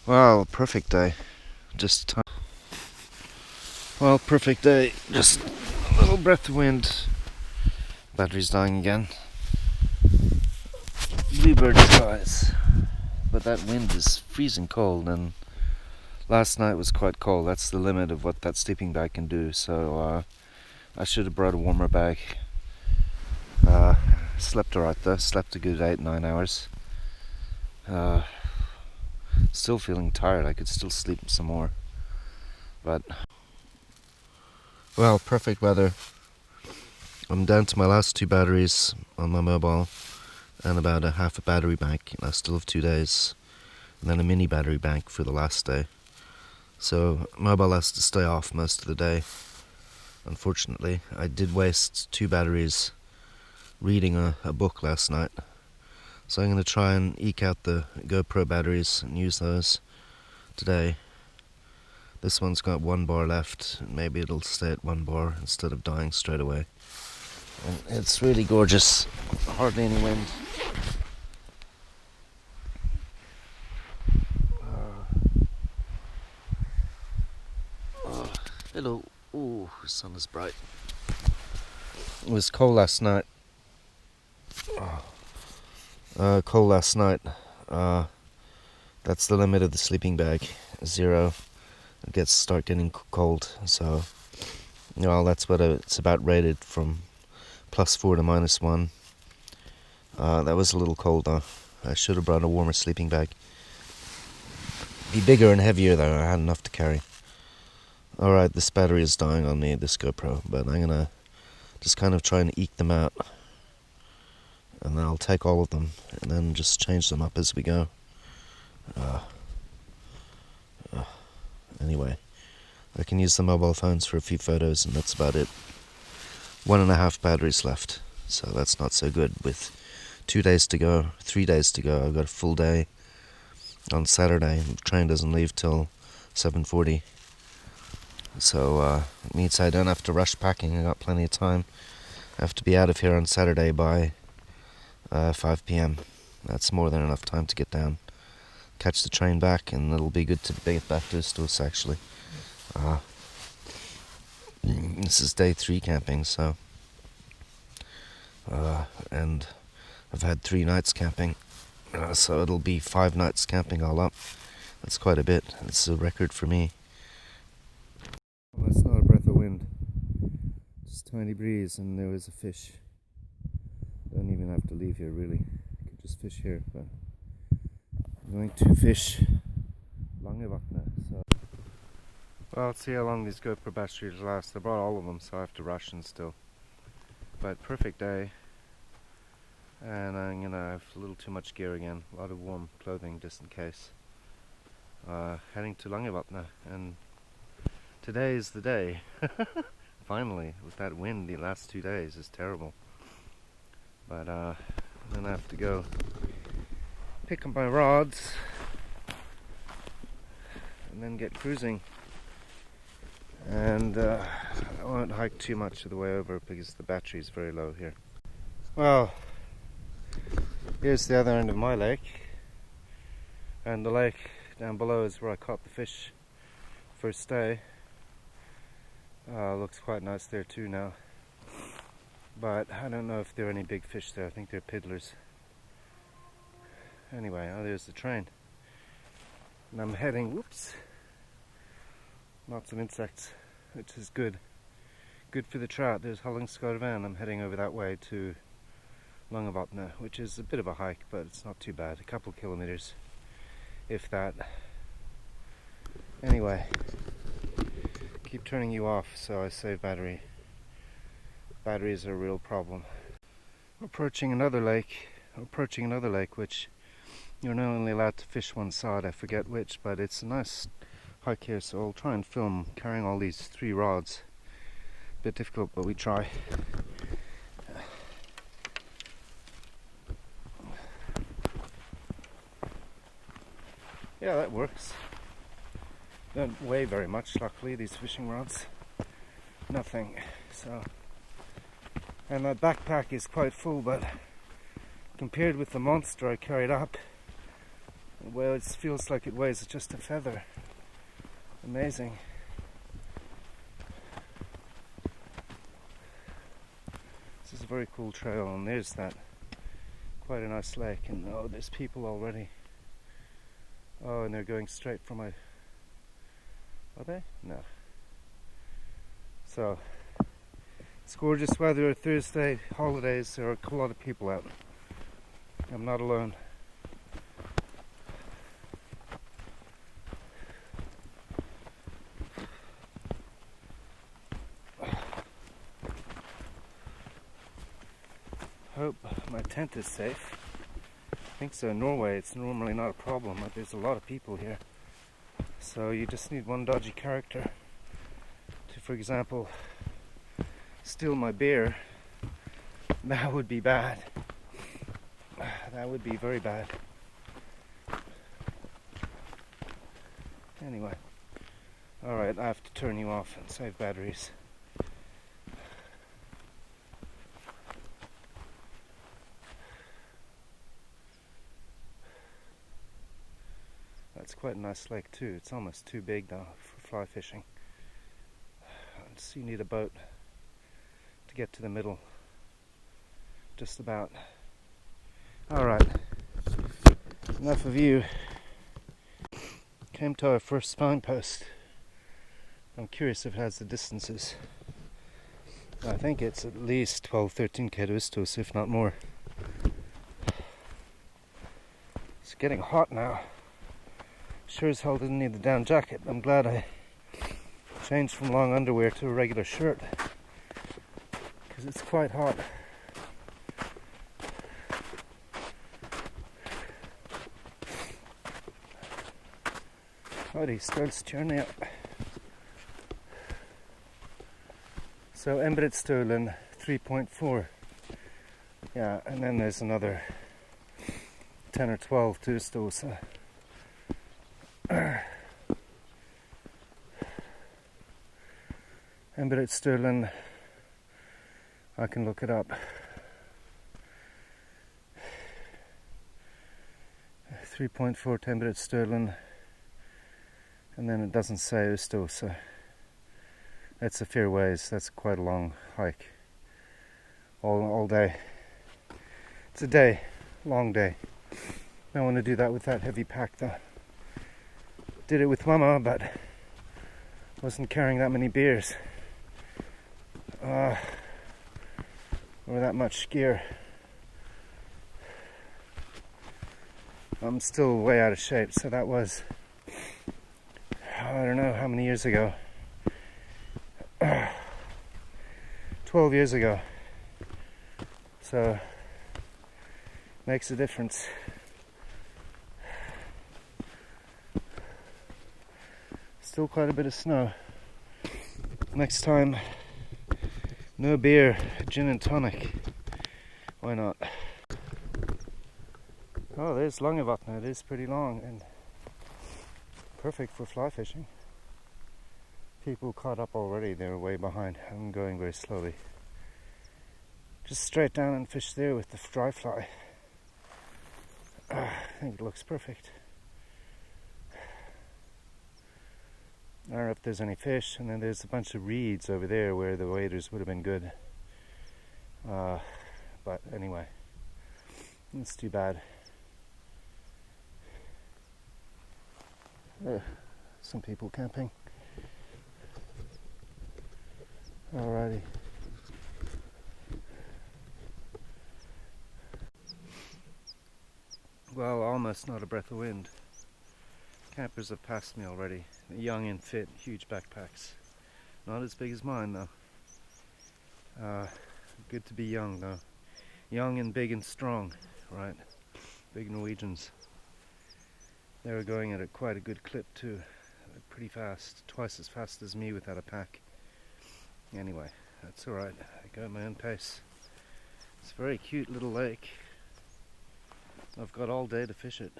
Well, perfect day. Just perfect day. Just a little breath of wind. Battery's dying again. Bluebird skies. But that wind is freezing cold, and last night was quite cold. That's the limit of what that sleeping bag can do. So I should have brought a warmer bag. Slept alright though. Slept a good 8-9 hours. Still feeling tired. I could still sleep some more. But well, perfect weather. I'm down to my last 2 batteries on my mobile and about a half a battery bank. I still have 2 days, and then a mini battery bank for the last day. So mobile has to stay off most of the day. Unfortunately, I did waste 2 batteries reading a book last night. So I'm going to try and eke out the GoPro batteries and use those today. This one's got 1 bar left, and maybe it'll stay at 1 bar instead of dying straight away. And it's really gorgeous. Hardly any wind. Hello. Ooh, the sun is bright. It was cold last night. Cold last night. That's the limit of the sleeping bag. 0. It start getting cold. So, that's what it's about rated, from +4 to -1. That was a little cold though. I should have brought a warmer sleeping bag. Be bigger and heavier though. I had enough to carry. Alright, this battery is dying on me, this GoPro, but I'm gonna just kind of try and eke them out. And then I'll take all of them and then just change them up as we go. Anyway, I can use the mobile phones for a few photos, and that's about it. 1.5 batteries left, so that's not so good. With 2 days to go, 3 days to go, I've got a full day on Saturday. The train doesn't leave till 7:40. So it means I don't have to rush packing. I got plenty of time. I have to be out of here on Saturday by 5 p.m. That's more than enough time to get down, catch the train back, and it'll be good to get back to Haugastøl actually. This is day 3 camping, so and I've had 3 nights camping, so it'll be 5 nights camping all up. That's quite a bit. It's a record for me. Well, that's not a breath of wind, just tiny breeze, and there was a fish. Don't even have to leave here really. I could just fish here, but I'm going to fish Langevatnet. So, well, let's see how long these GoPro batteries last. I brought all of them, so I have to ration still. But perfect day, and I'm gonna have a little too much gear again. A lot of warm clothing just in case. Heading to Langevatnet, and today is the day. Finally, with that wind, the last 2 days is terrible. But then I have to go pick up my rods and then get cruising. And I won't hike too much of the way over because the battery is very low here. Well, here's the other end of my lake, and the lake down below is where I caught the fish first day. Looks quite nice there too now, but I don't know if there are any big fish there. I think they're piddlers. Anyway, there's the train, and I'm heading, whoops, lots of insects, which is good for the trout. There's Haugastøl. I'm heading over that way to Langevatnet, which is a bit of a hike, but it's not too bad, a couple kilometers if that. Anyway, keep turning you off so I save battery. Batteries are a real problem. Approaching another lake which you're not only allowed to fish one side, I forget which, but it's a nice hike here, so I'll try and film carrying all these 3 rods. A bit difficult, but we try. Yeah, that works. Don't weigh very much, luckily, these fishing rods. Nothing. So, and my backpack is quite full, but compared with the monster I carried up, Well, it feels like it weighs just a feather. Amazing. This is a very cool trail, and there's that. Quite a nice lake, and oh, there's people already. Oh, and they're going straight for my... Are they? No. So, it's gorgeous weather. Thursday, holidays, there are a lot of people out. I'm not alone. Hope my tent is safe. I think so. In Norway, it's normally not a problem, but there's a lot of people here. So you just need one dodgy character to, for example, steal my beer. That would be bad. That would be very bad. Anyway, alright, I have to turn you off and save batteries. That's quite a nice lake too. It's almost too big though for fly fishing. So you need a boat to get to the middle. Just about. Alright, enough of you. Came to our first signpost. I'm curious if it has the distances. I think it's at least 12-13 Haugastøl, if not more. It's getting hot now. Sure as hell didn't need the down jacket. I'm glad I changed from long underwear to a regular shirt, because it's quite hot. Haugastøl up. So Haugastøl 3.4. Yeah, and then there's another 10 or 12 too still. So Haugastøl, I can look it up. 3.4 Haugastøl, and then it doesn't say Haugastøl, so that's a fair ways. That's quite a long hike. All day. It's a day, long day. I don't want to do that with that heavy pack though. Did it with Mama, but wasn't carrying that many beers. Or that much gear. I'm still way out of shape, so that was, I don't know how many years ago. 12 years ago. So, makes a difference. Still quite a bit of snow. Next time, no beer, gin and tonic. Why not? Oh, there's Langevatnet. It is pretty long and perfect for fly fishing. People caught up already. They're way behind. I'm going very slowly. Just straight down and fish there with the dry fly. I think it looks perfect. I don't know if there's any fish, and then there's a bunch of reeds over there where the waders would have been good. But anyway, it's too bad. Some people camping. Alrighty. Well, almost not a breath of wind. Campers have passed me already. Young and fit, huge backpacks. Not as big as mine though. Good to be young though. Young and big and strong, right? Big Norwegians. They were going at quite a good clip too. Pretty fast, twice as fast as me without a pack. Anyway, that's alright. I go at my own pace. It's a very cute little lake. I've got all day to fish it.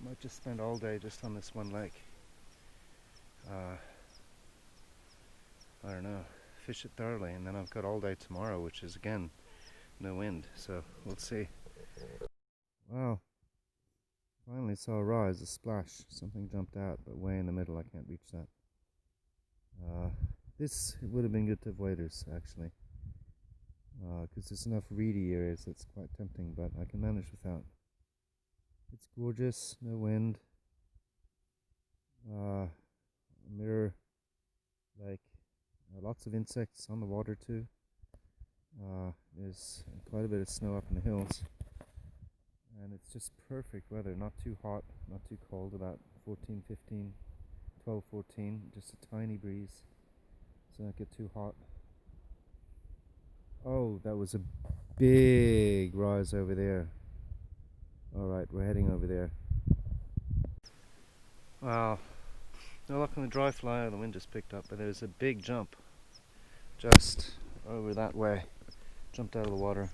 Might just spend all day just on this one lake. I don't know, fish it thoroughly, and then I've got all day tomorrow, which is again no wind, so we'll see. Wow, Finally saw a rise, a splash. Something jumped out, but way in the middle, I can't reach that. This would have been good to have waders, actually. Because there's enough reedy areas that's quite tempting, but I can manage without. It's gorgeous, no wind. Mirror lake. Lots of insects on the water too. There's quite a bit of snow up in the hills. And it's just perfect weather, not too hot, not too cold, about 14, 15, 12, 14, just a tiny breeze, so don't get too hot. Oh, that was a big rise over there. Alright, we're heading over there. Wow, no luck on the dry fly, the wind just picked up, but there's a big jump just over that way, jumped out of the water.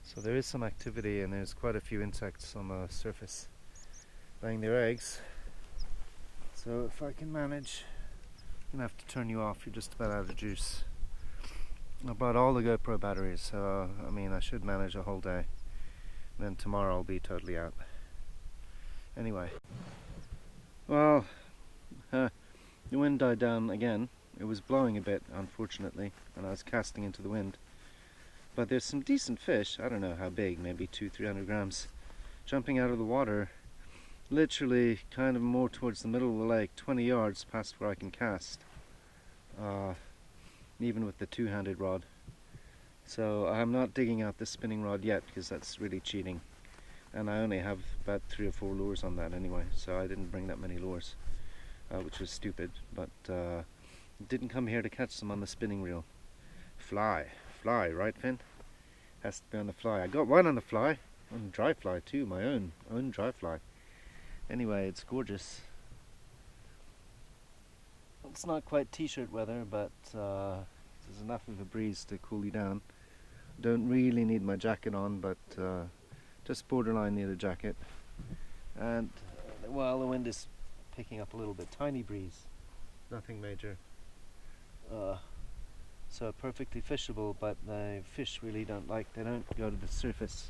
So there is some activity and there's quite a few insects on the surface laying their eggs. So if I can manage, I'm going to have to turn you off, you're just about out of juice. I bought all the GoPro batteries, so I mean I should manage a whole day. And then tomorrow I'll be totally out. Anyway. Well, the wind died down again. It was blowing a bit, unfortunately, and I was casting into the wind. But there's some decent fish, I don't know how big, maybe 200-300 grams, jumping out of the water, literally kind of more towards the middle of the lake, 20 yards past where I can cast, even with the two-handed rod. So I'm not digging out the spinning rod yet, because that's really cheating. And I only have about 3 or 4 lures on that anyway, so I didn't bring that many lures, which was stupid, but didn't come here to catch them on the spinning reel. Fly, right Finn? Has to be on the fly. I got one on the fly, on dry fly too, my own dry fly. Anyway, it's gorgeous. It's not quite t-shirt weather, but there's enough of a breeze to cool you down. Don't really need my jacket on, but just borderline need a jacket. And well, the wind is picking up a little bit, tiny breeze, nothing major. So perfectly fishable, but the fish really they don't go to the surface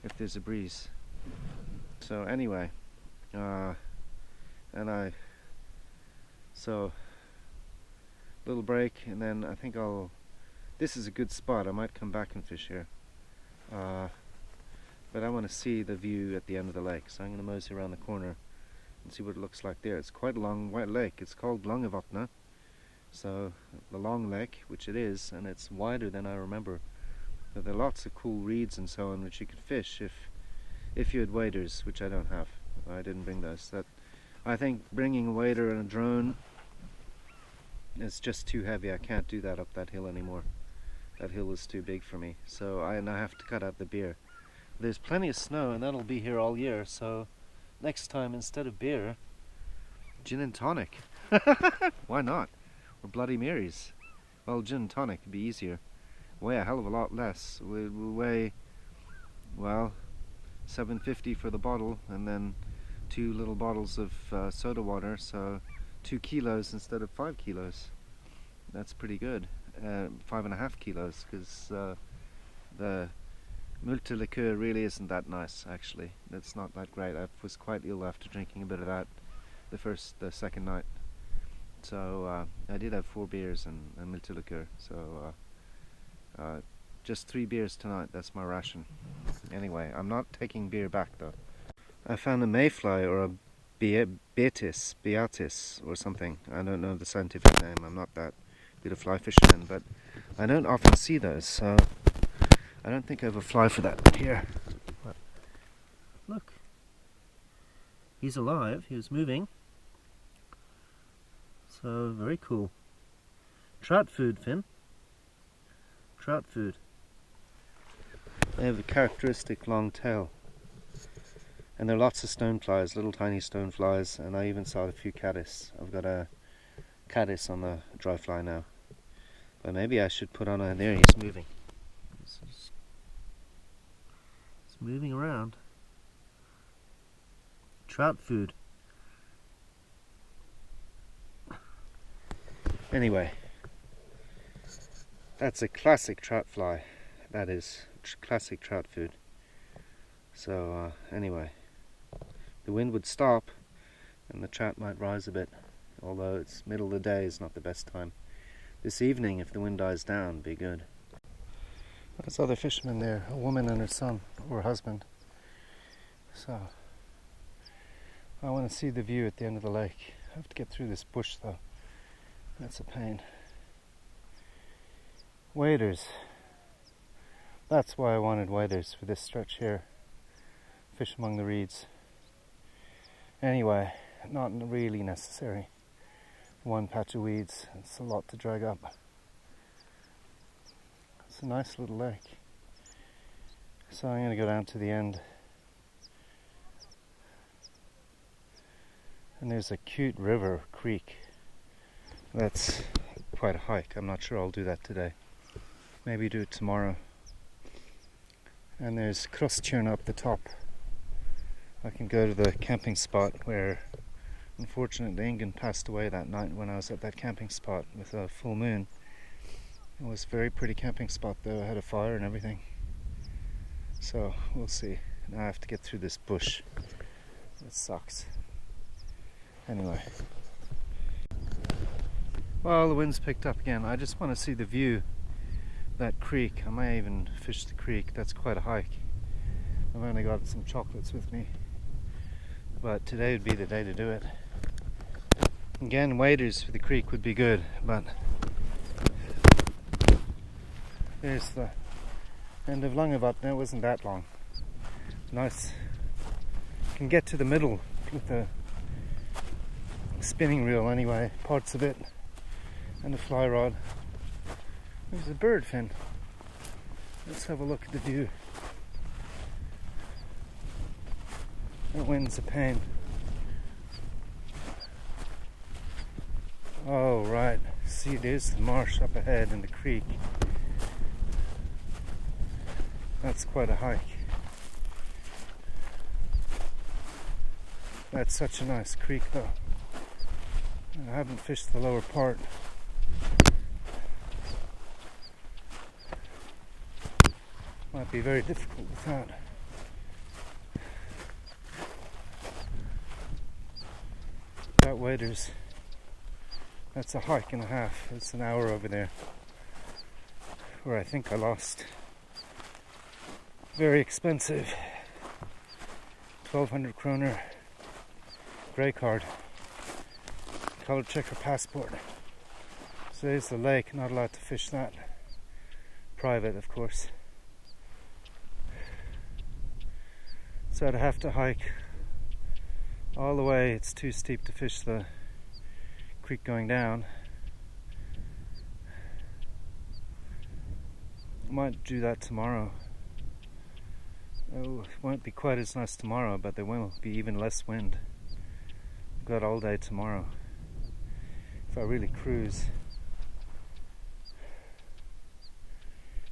if there's a breeze. So anyway, so little break, and then I think this is a good spot, I might come back and fish here. But I want to see the view at the end of the lake, so I'm going to mosey around the corner and see what it looks like there. It's quite a long white lake, it's called Langevatnet. So the long lake, which it is, and it's wider than I remember. But there are lots of cool reeds and so on which you could fish if you had waders, which I don't have. I didn't bring those. I think bringing a wader and a drone is just too heavy. I can't do that up that hill anymore. That hill is too big for me. So I have to cut out the beer. There's plenty of snow and that'll be here all year, so next time instead of beer, gin and tonic. Why not? Or Bloody Marys. Well, gin and tonic would be easier. Weigh a hell of a lot less. We'll weigh, well, $7.50 for the bottle, and then 2 little bottles of soda water, so 2 kilos instead of 5 kilos. That's pretty good. 5.5 kilos, because the multiliqueur really isn't that nice, actually. It's not that great. I was quite ill after drinking a bit of that the second night. So I did have 4 beers and multiliqueur, so just 3 beers tonight, that's my ration. Anyway, I'm not taking beer back though. I found a mayfly, or a beatis or something. I don't know the scientific name, I'm not that good a fly fisherman, but I don't often see those, so I don't think I have a fly for that here. But look, he's alive, he was moving. So, very cool. Trout food, Finn. Trout food. They have a characteristic long tail. And there are lots of stoneflies, little tiny stoneflies, and I even saw a few caddis. I've got a caddis on the dry fly now. But maybe I should put on a... There, he's moving. He's moving around. Trout food. Anyway, that's a classic trout fly. That is classic trout food. So anyway, the wind would stop and the trout might rise a bit, although it's middle of the day is not the best time. This evening, if the wind dies down, be good. There's other fishermen there, a woman and her son, or husband. So, I want to see the view at the end of the lake. I have to get through this bush though. That's a pain. Waders. That's why I wanted waders for this stretch here. Fish among the reeds. Anyway, not really necessary. One patch of weeds, it's a lot to drag up. It's a nice little lake. So I'm going to go down to the end. And there's a cute river, creek. That's quite a hike. I'm not sure I'll do that today. Maybe do it tomorrow. And there's Haugastøl up the top. I can go to the camping spot where, unfortunately, Ingun passed away that night when I was at that camping spot with a full moon. It was a very pretty camping spot though. I had a fire and everything. So we'll see. Now I have to get through this bush. It sucks. Anyway. Well, the wind's picked up again. I just want to see the view. That creek. I may even fish the creek. That's quite a hike. I've only got some chocolates with me. But today would be the day to do it. Again, waders for the creek would be good, but there's the end of Haugastøl. It wasn't that long. Nice. Can get to the middle with the spinning reel anyway, parts of it, and a fly rod. There's a bird fin. Let's have a look at the view. That wind's a pain. Oh right, see there's the marsh up ahead and the creek. That's quite a hike. That's such a nice creek though. I haven't fished the lower part. Might be very difficult with that. That waders. That's a hike and a half. It's an hour over there. Where I think I lost. Very expensive. 1200 kroner. Grey card. Color checker passport. So there's the lake. Not allowed to fish that. Private, of course. So I'd have to hike all the way. It's too steep to fish the creek going down. I might do that tomorrow. Oh, it won't be quite as nice tomorrow, but there will be even less wind. I've got all day tomorrow. If I really cruise,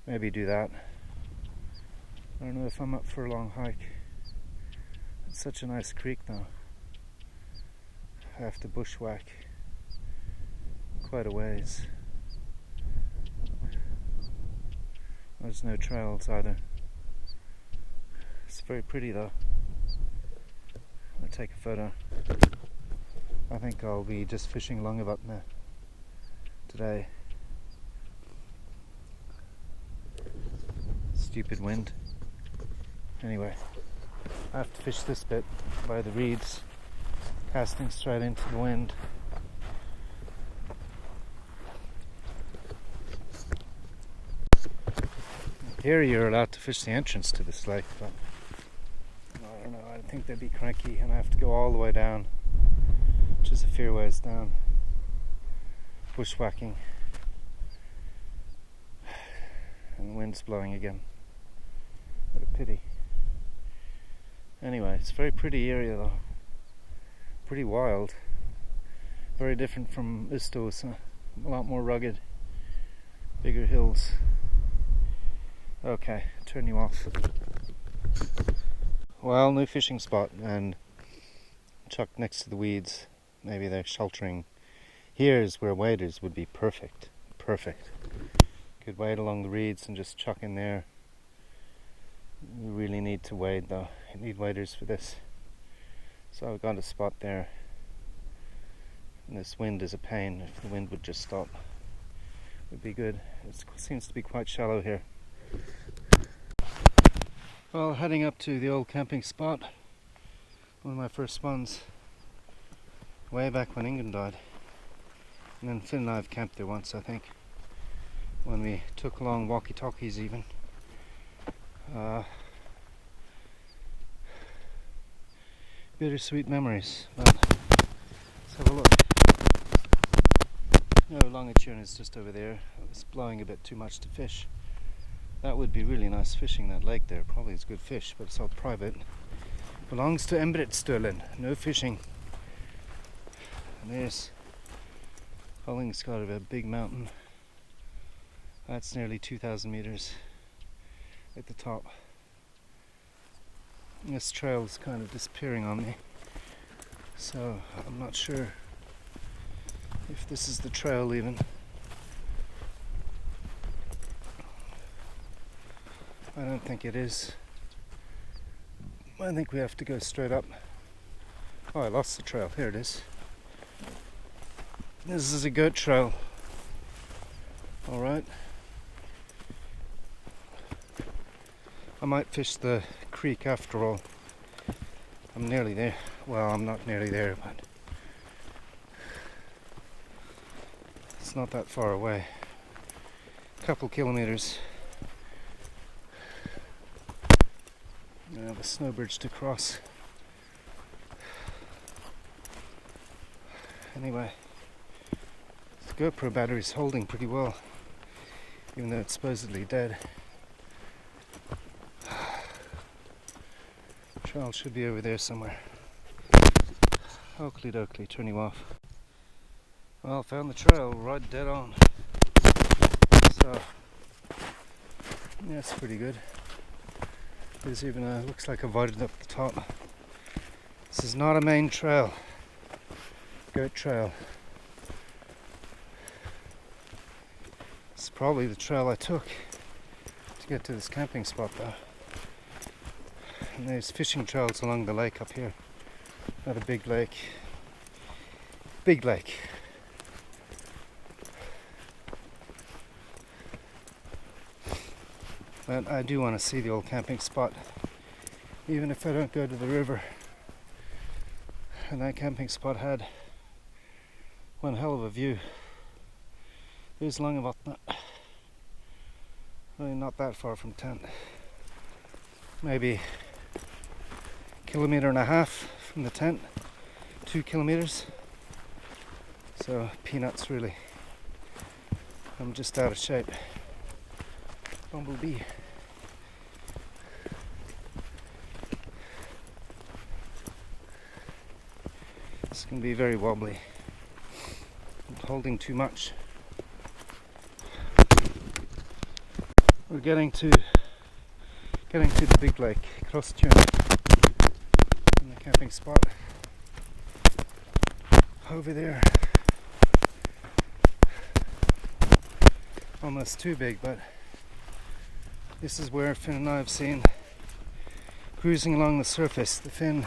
maybe do that. I don't know if I'm up for a long hike. It's such a nice creek though. I have to bushwhack quite a ways. There's no trails either. It's very pretty though. I'll take a photo. I think I'll be just fishing Haugastøl today. Stupid wind. Anyway, I have to fish this bit by the reeds, casting straight into the wind. Here you're allowed to fish the entrance to this lake, but I don't know, I think they'd be cranky and I have to go all the way down, which is a fair ways down. Bushwhacking. And the wind's blowing again. What a pity. Anyway, it's a very pretty area though. Pretty wild. Very different from Haugastøl, so a lot more rugged. Bigger hills. Okay, turn you off. Well, new fishing spot and chucked next to the weeds. Maybe they're sheltering. Here's where waders would be perfect. Perfect. Could wade along the reeds and just chuck in there. You really need to wade though. You need waders for this. So I've got a spot there, and this wind is a pain. If the wind would just stop, it would be good. It seems to be quite shallow here. Well, heading up to the old camping spot, one of my first ones, way back when England died. And then Finn and I have camped there once, I think, when we took along walkie-talkies even. Bittersweet memories. Well, let's have a look. No, longitude is just over there. It was blowing a bit too much to fish. That would be really nice fishing, that lake there. Probably is good fish, but it's all private. Belongs to Haugastøl. No fishing. And there's Haugastøl, a big mountain. That's nearly 2,000 meters at the top. And this trail is kind of disappearing on me, so I'm not sure if this is the trail even. I don't think it is. I think we have to go straight up. Oh, I lost the trail. Here it is. This is a goat trail. Alright. I might fish the creek after all. I'm nearly there. Well, I'm not nearly there, but it's not that far away. A couple kilometers. I have a snow bridge to cross. Anyway, the GoPro battery is holding pretty well, even though it's supposedly dead. Trail should be over there somewhere. Oakley dokley, turn you off. Well, found the trail right dead on. So, yeah, it's pretty good. There's even looks like a viaduct up the top. This is not a main trail. Goat trail. It's probably the trail I took to get to this camping spot though. And there's fishing trails along the lake up here. Not a big lake. Big lake. But I do want to see the old camping spot, even if I don't go to the river. And that camping spot had one hell of a view. There's Langevatnet. Really not that far from tent. Maybe a kilometer and a half from the tent. 2 kilometers. So peanuts really. I'm just out of shape. Bumblebee. This can be very wobbly. I'm holding too much. We're getting to the big lake, Krostjern, in the camping spot over there. Almost too big, but this is where Finn and I have seen cruising along the surface the fin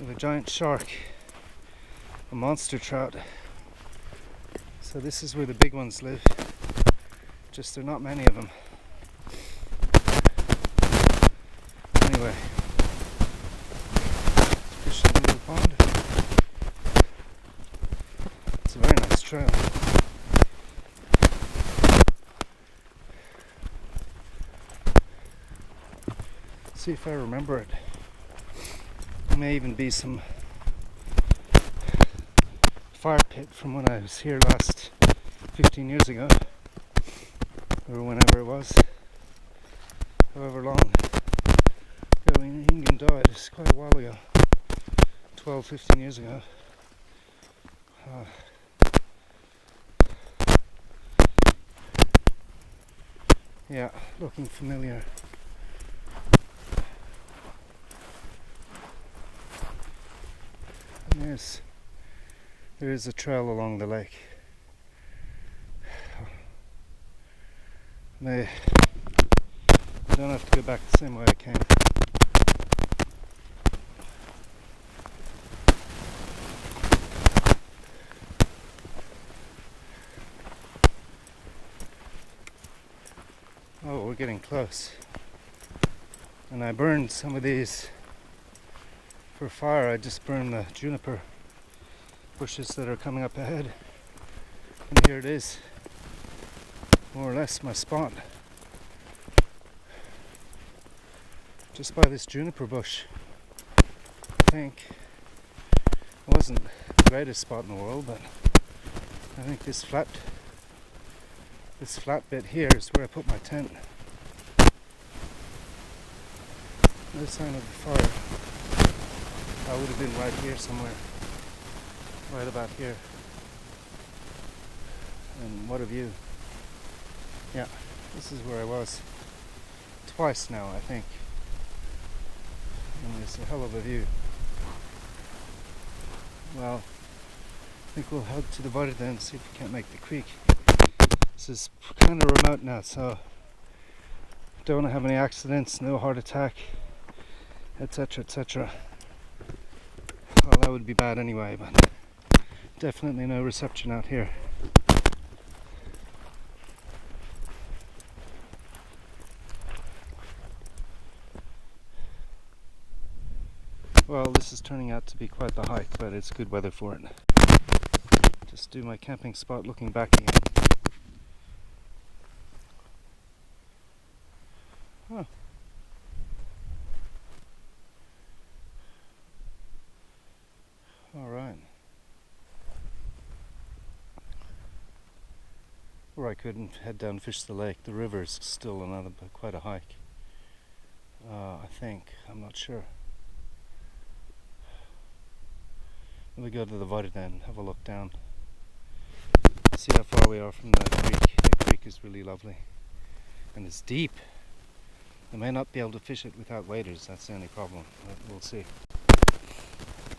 of a giant shark, a monster trout. So this is where the big ones live. Just there are not many of them. Anyway, fish in the little pond. It's a very nice trail. See if I remember it. There may even be some fire pit from when I was here last 15 years ago, or whenever it was, however long ago England died. It's quite a while ago, 12-15 years ago. Yeah, looking familiar. And there is a trail along the lake. I don't have to go back the same way I came. we're getting close. And I burned some of these for fire. I just burned the juniper bushes that are coming up ahead. And here it is, more or less my spot. Just by this juniper bush. I think it wasn't the greatest spot in the world, but I think this flat bit here is where I put my tent. No sign of the fire. I would have been right here somewhere. Right about here. And what a view. Yeah, this is where I was. Twice now, I think. And it's a hell of a view. Well, I think we'll head to the body then and see if we can't make the creek. This is kind of remote now, so don't want to have any accidents, no heart attack, etc, etc. Well, that would be bad anyway, but definitely no reception out here. Well, this is turning out to be quite the hike, but it's good weather for it. Just do my camping spot looking back again. Huh. All right. Or I couldn't head down and fish the lake. The river is still another, but quite a hike. I think. I'm not sure. Let me go to the water then, have a look down. See how far we are from the creek. The creek is really lovely. And it's deep. I may not be able to fish it without waders, that's the only problem. But we'll see.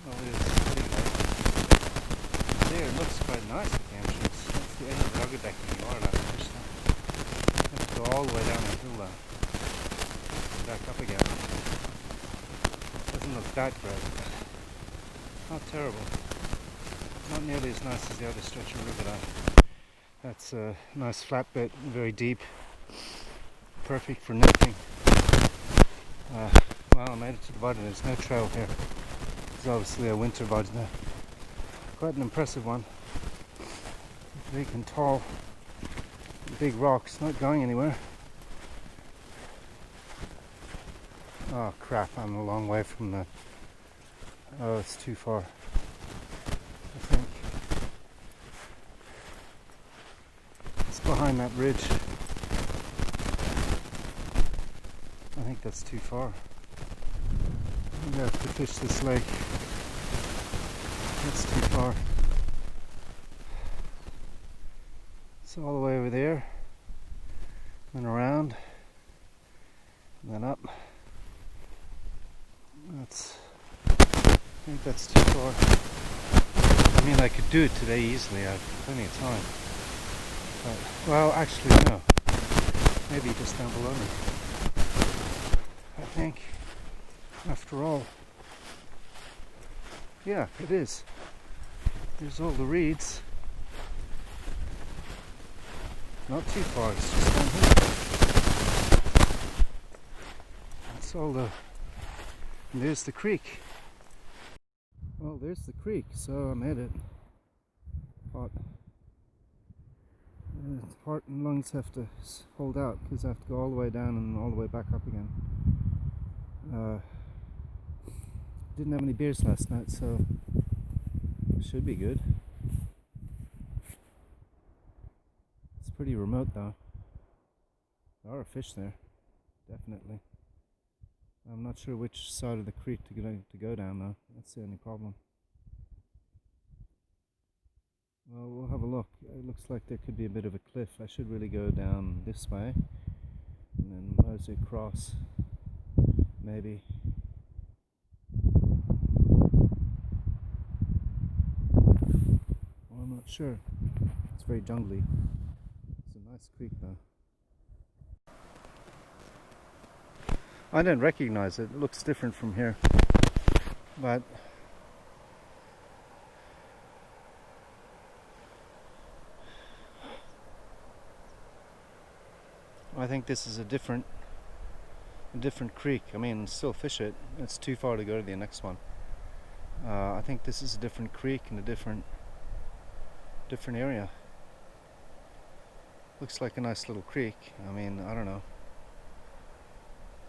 Well, it is pretty nice. There, it looks quite nice at the entrance. That's the end of the Haugastøl. You are allowed to fish that. You have to go all the way down the hill back up again. Doesn't look that great, but not terrible. Not nearly as nice as the other stretch of river line. That's a nice flat bit, very deep. Perfect for netting. Well, I made it to the bottom. There's no trail here. It's obviously a winter bottom. Quite an impressive one. Big and tall. Big rocks, not going anywhere. Oh crap, I'm a long way from the... Oh, it's too far, I think. It's behind that ridge. I think that's too far. I'm gonna have to fish this lake. That's too far. It's all the way over there, and around, and then up. I think that's too far. I mean, I could do it today easily. I have plenty of time. But, well, actually, no. Maybe just down below me. I think, after all. Yeah, it is. There's all the reeds. Not too far, it's just down here. That's all the... And there's the creek. Well, there's the creek, so I'm headed. Heart and lungs have to hold out because I have to go all the way down and all the way back up again. Didn't have any beers last night, so should be good. It's pretty remote though. There are fish there, definitely. I'm not sure which side of the creek to go down though. That's the only problem. Well, we'll have a look. It looks like there could be a bit of a cliff. I should really go down this way and then mosey across. Maybe. Well, I'm not sure. It's very jungly. It's a nice creek though. I don't recognize it. It looks different from here. But I I think this is a different creek. I mean, still fish it. It's too far to go to the next one. I think this is a different creek in a different area. Looks like a nice little creek. I mean, I don't know.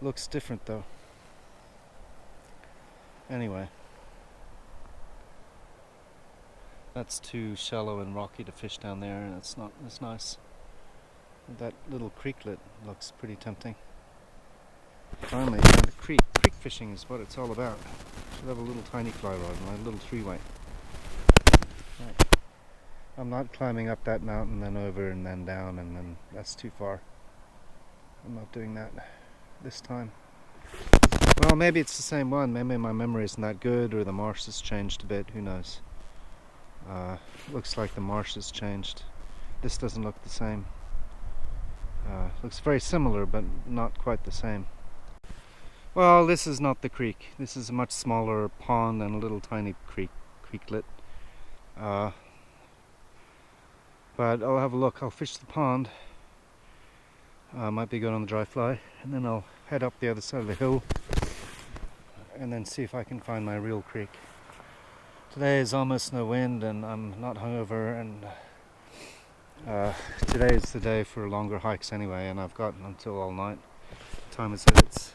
Looks different though. Anyway, that's too shallow and rocky to fish down there, and it's not as nice. That little creeklet looks pretty tempting. Finally found a creek. Creek fishing is what it's all about. Should have a little tiny fly rod and a little 3-weight. Right. I'm not climbing up that mountain, then over and then down, and then that's too far. I'm not doing that this time. Well, maybe it's the same one. Maybe my memory isn't that good, or the marsh has changed a bit. Who knows? Looks like the marsh has changed. This doesn't look the same. Looks very similar, but not quite the same. Well, this is not the creek. This is a much smaller pond and a little tiny creeklet. But I'll have a look. I'll fish the pond. Might be good on the dry fly, and then I'll head up the other side of the hill and then see if I can find my real creek. Today is almost no wind, and I'm not hungover, and today is the day for longer hikes anyway, and I've got until all night. What time is it?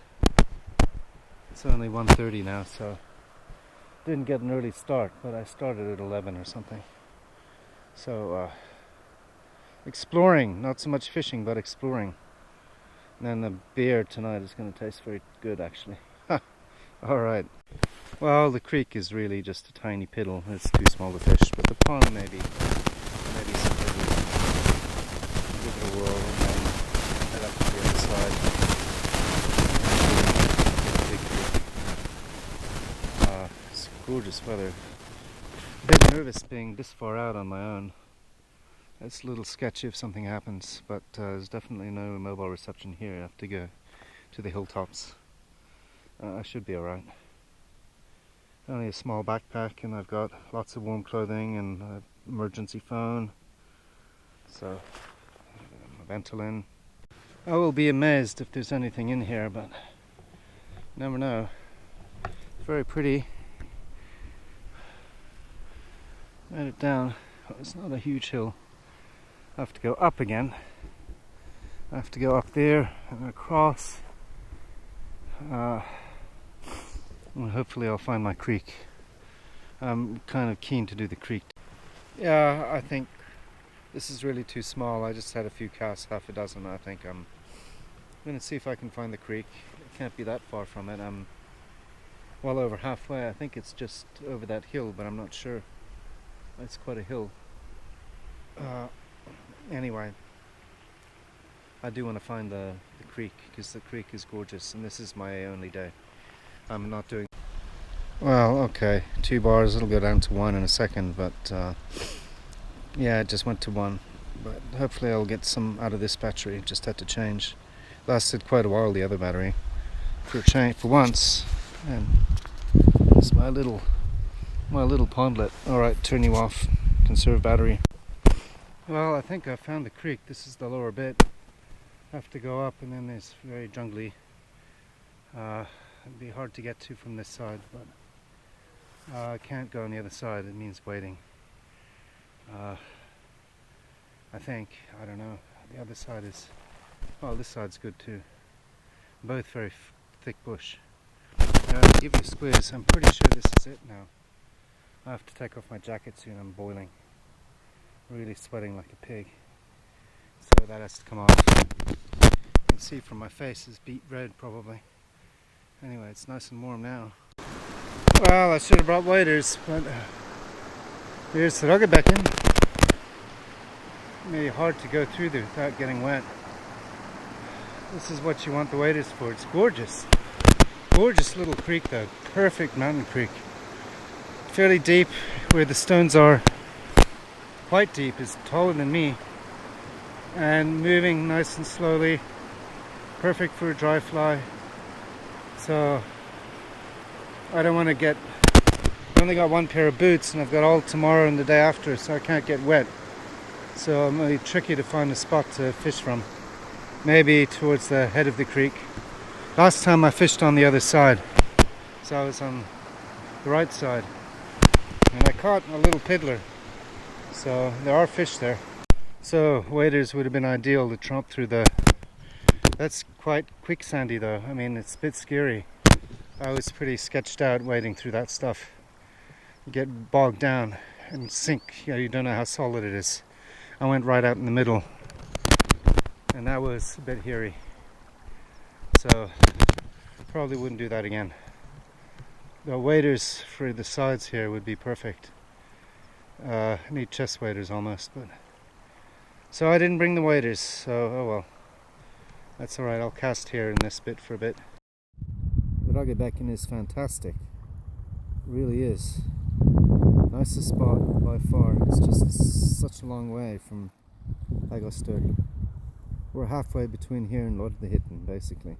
It's only 1:30 now, so didn't get an early start, but I started at 11 or something. So exploring, not so much fishing, but exploring. And then the beer tonight is going to taste very good, actually. Alright. Well, the creek is really just a tiny piddle. It's too small to fish, but the pond maybe something. Give it a whirl and then head up to the other side. Big creek. It's gorgeous weather. A bit nervous being this far out on my own. It's a little sketchy if something happens, but there's definitely no mobile reception here. I have to go to the hilltops. I should be alright. Only a small backpack, and I've got lots of warm clothing and an emergency phone. So, a Ventolin. I will be amazed if there's anything in here, but you never know. It's very pretty. Write it down. Oh, it's not a huge hill. I have to go up again. I have to go up there and across. And hopefully I'll find my creek. I'm kind of keen to do the creek. Yeah, I think this is really too small. I just had a few casts, half a dozen. I think I'm going to see if I can find the creek. It can't be that far from it. I'm well over halfway. I think it's just over that hill, but I'm not sure. It's quite a hill. Anyway, I do want to find the creek, because the creek is gorgeous, and this is my only day. I'm not doing... Well, okay, 2 bars, it'll go down to 1 in a second, but yeah, it just went to 1. But hopefully I'll get some out of this battery. Just had to change. Lasted quite a while, the other battery, for once. And it's my little pondlet. Alright, turn you off. Conserve battery. Well, I think I found the creek. This is the lower bit. Have to go up, and then there's very jungly. It'd be hard to get to from this side, but I can't go on the other side. It means waiting. I think. I don't know. The other side is... Well, this side's good too. Both very thick bush. Give you a squeeze. I'm pretty sure this is it now. I have to take off my jacket soon. I'm boiling. Really sweating like a pig. So that has to come off. You can see from my face is beet red probably. Anyway, it's nice and warm now. Well, I should have brought waders, but here's the Haugastøl. Maybe hard to go through there without getting wet. This is what you want the waders for. It's gorgeous. Gorgeous little creek though. Perfect mountain creek. Fairly deep where the stones are. Quite deep. It's taller than me. And moving nice and slowly. Perfect for a dry fly. So I don't want to get... I only got 1 pair of boots, and I've got all tomorrow and the day after, so I can't get wet. So I'm really tricky to find a spot to fish from. maybe towards the head of the creek. Last time I fished on the other side, so I was on the right side, and I caught a little piddler, so there are fish there. So waders would have been ideal to tromp through the... That's quite quicksandy though. I mean, it's a bit scary. I was pretty sketched out wading through that stuff. You get bogged down and sink. You don't know how solid it is. I went right out in the middle, and that was a bit hairy. So probably wouldn't do that again. The waders for the sides here would be perfect. Need chest waders almost, but so I didn't bring the waders. So oh well, that's all right. I'll cast here in this bit for a bit. The Haugastøl is fantastic. It really is. Nicest spot by far. It's just such a long way from Haugastøl. We're halfway between here and Lodhithitten, basically.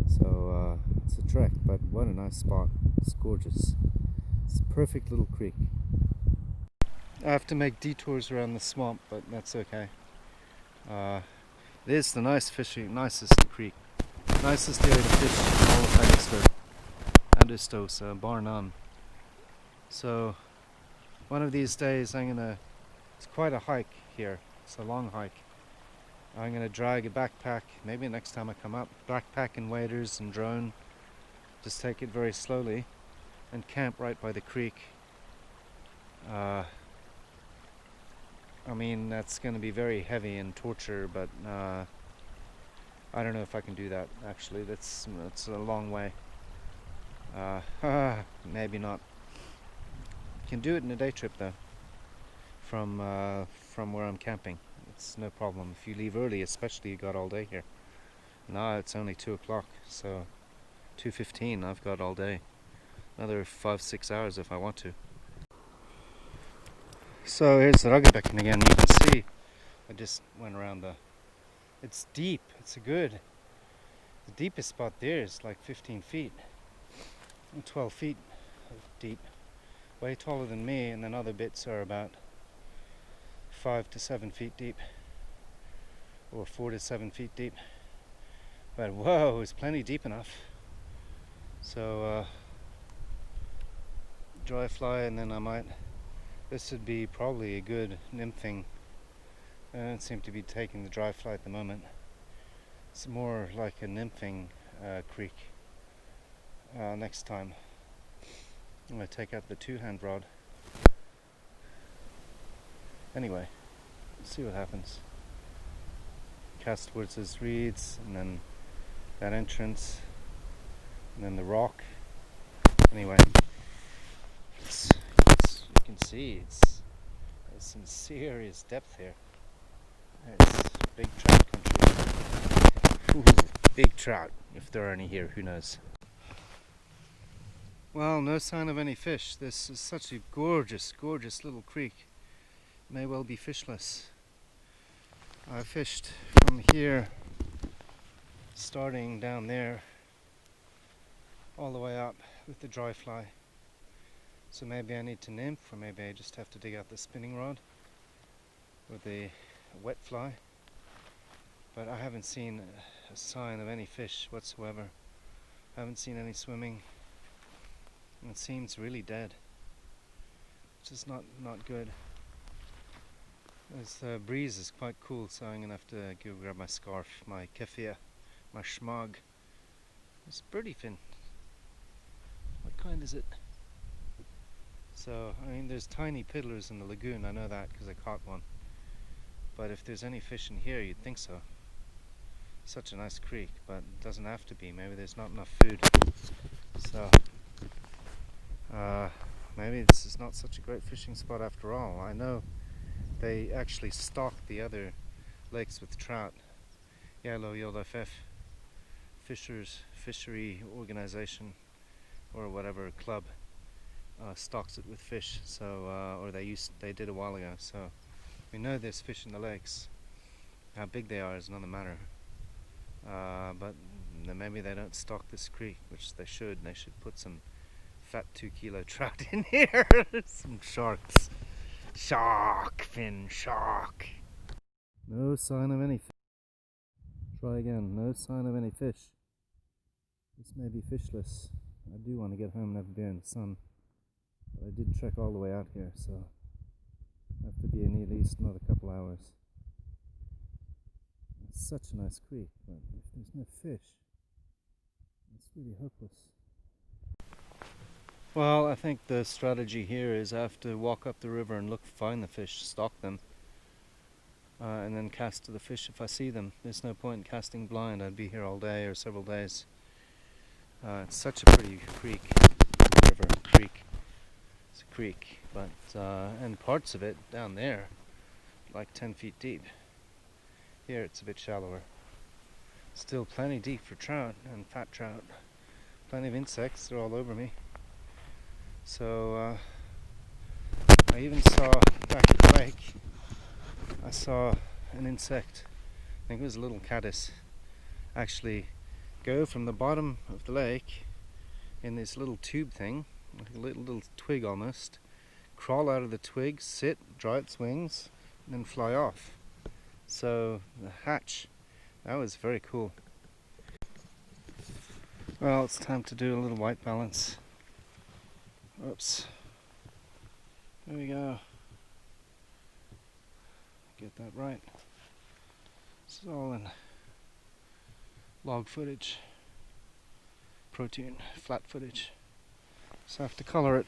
So it's a trek, but what a nice spot. It's gorgeous. It's a perfect little creek. I have to make detours around the swamp, but that's okay. It is the nicest creek. Nicest area to fish in all of Haugastøl. Haugastøl, so bar none. So one of these days it's quite a hike here. It's a long hike. I'm gonna drag a backpack, maybe next time I come up, backpack and waders and drone. Just take it very slowly and camp right by the creek. I mean, that's gonna be very heavy and torture, but I don't know if I can do that actually. That's a long way. Maybe not. Can do it in a day trip though, from where I'm camping. It's no problem. If you leave early, especially, you got all day here. Now it's only 2 o'clock, so 2:15. I've got all day. Another 5-6 hours if I want to. So here's the Haugastøl again. You can see I just went around the... It's deep. It's the deepest spot there is like 15 feet. 12 feet deep. Way taller than me, and then other bits are about 5 to 7 feet deep, or 4 to 7 feet deep. But whoa, it's plenty deep enough. So dry fly, and then this would be probably a good nymphing. I don't seem to be taking the dry fly at the moment. It's more like a nymphing creek. Next time I'm going to take out the 2-hand rod. Anyway, let's see what happens. Cast towards those reeds, and then that entrance, and then the rock. Anyway, you can see there's some serious depth here. It's big trout country. Ooh, big trout, if there are any here, who knows. Well, no sign of any fish. This is such a gorgeous, gorgeous little creek. May well be fishless. I fished from here, starting down there, all the way up with the dry fly. So maybe I need to nymph, or maybe I just have to dig out the spinning rod with the wet fly. But I haven't seen a sign of any fish whatsoever. I haven't seen any swimming. And it seems really dead, which is not good. This breeze is quite cool, so I'm gonna have to go grab my scarf, my keffiyeh, my schmog. It's birdie fin. What kind is it? So, I mean, there's tiny piddlers in the lagoon, I know that because I caught one. But if there's any fish in here, you'd think so. Such a nice creek, but it doesn't have to be. Maybe there's not enough food. So, maybe this is not such a great fishing spot after all. I know they actually stock the other lakes with trout. Yellow YLFF fishery organization, or whatever club, stocks it with fish. So, or they did a while ago. So we know there's fish in the lakes. How big they are is another matter. But maybe they don't stock this creek, which they should. They should put some fat 2-kilo trout in here. Some sharks. Shark fin, shark. No sign of anything. Try again. No sign of any fish. This may be fishless. I do want to get home and have a beer in the sun. But I did trek all the way out here, so I have to be in at least another couple hours. It's such a nice creek, but if there's no fish, it's really hopeless. Well, I think the strategy here is I have to walk up the river and find the fish, stalk them, and then cast to the fish if I see them. There's no point in casting blind. I'd be here all day or several days. It's such a pretty creek, creek. It's a creek, but and parts of it down there, like 10 feet deep. Here it's a bit shallower. Still plenty deep for trout and fat trout. Plenty of insects. They're all over me. So I even saw back at the lake, I saw an insect, I think it was a little caddis, actually go from the bottom of the lake in this little tube thing, like a little twig almost, crawl out of the twig, sit, dry its wings, and then fly off. So the hatch, that was very cool. Well, it's time to do a little white balance. Oops. There we go. Get that right. This is all in log footage, protein, flat footage. So I have to color it.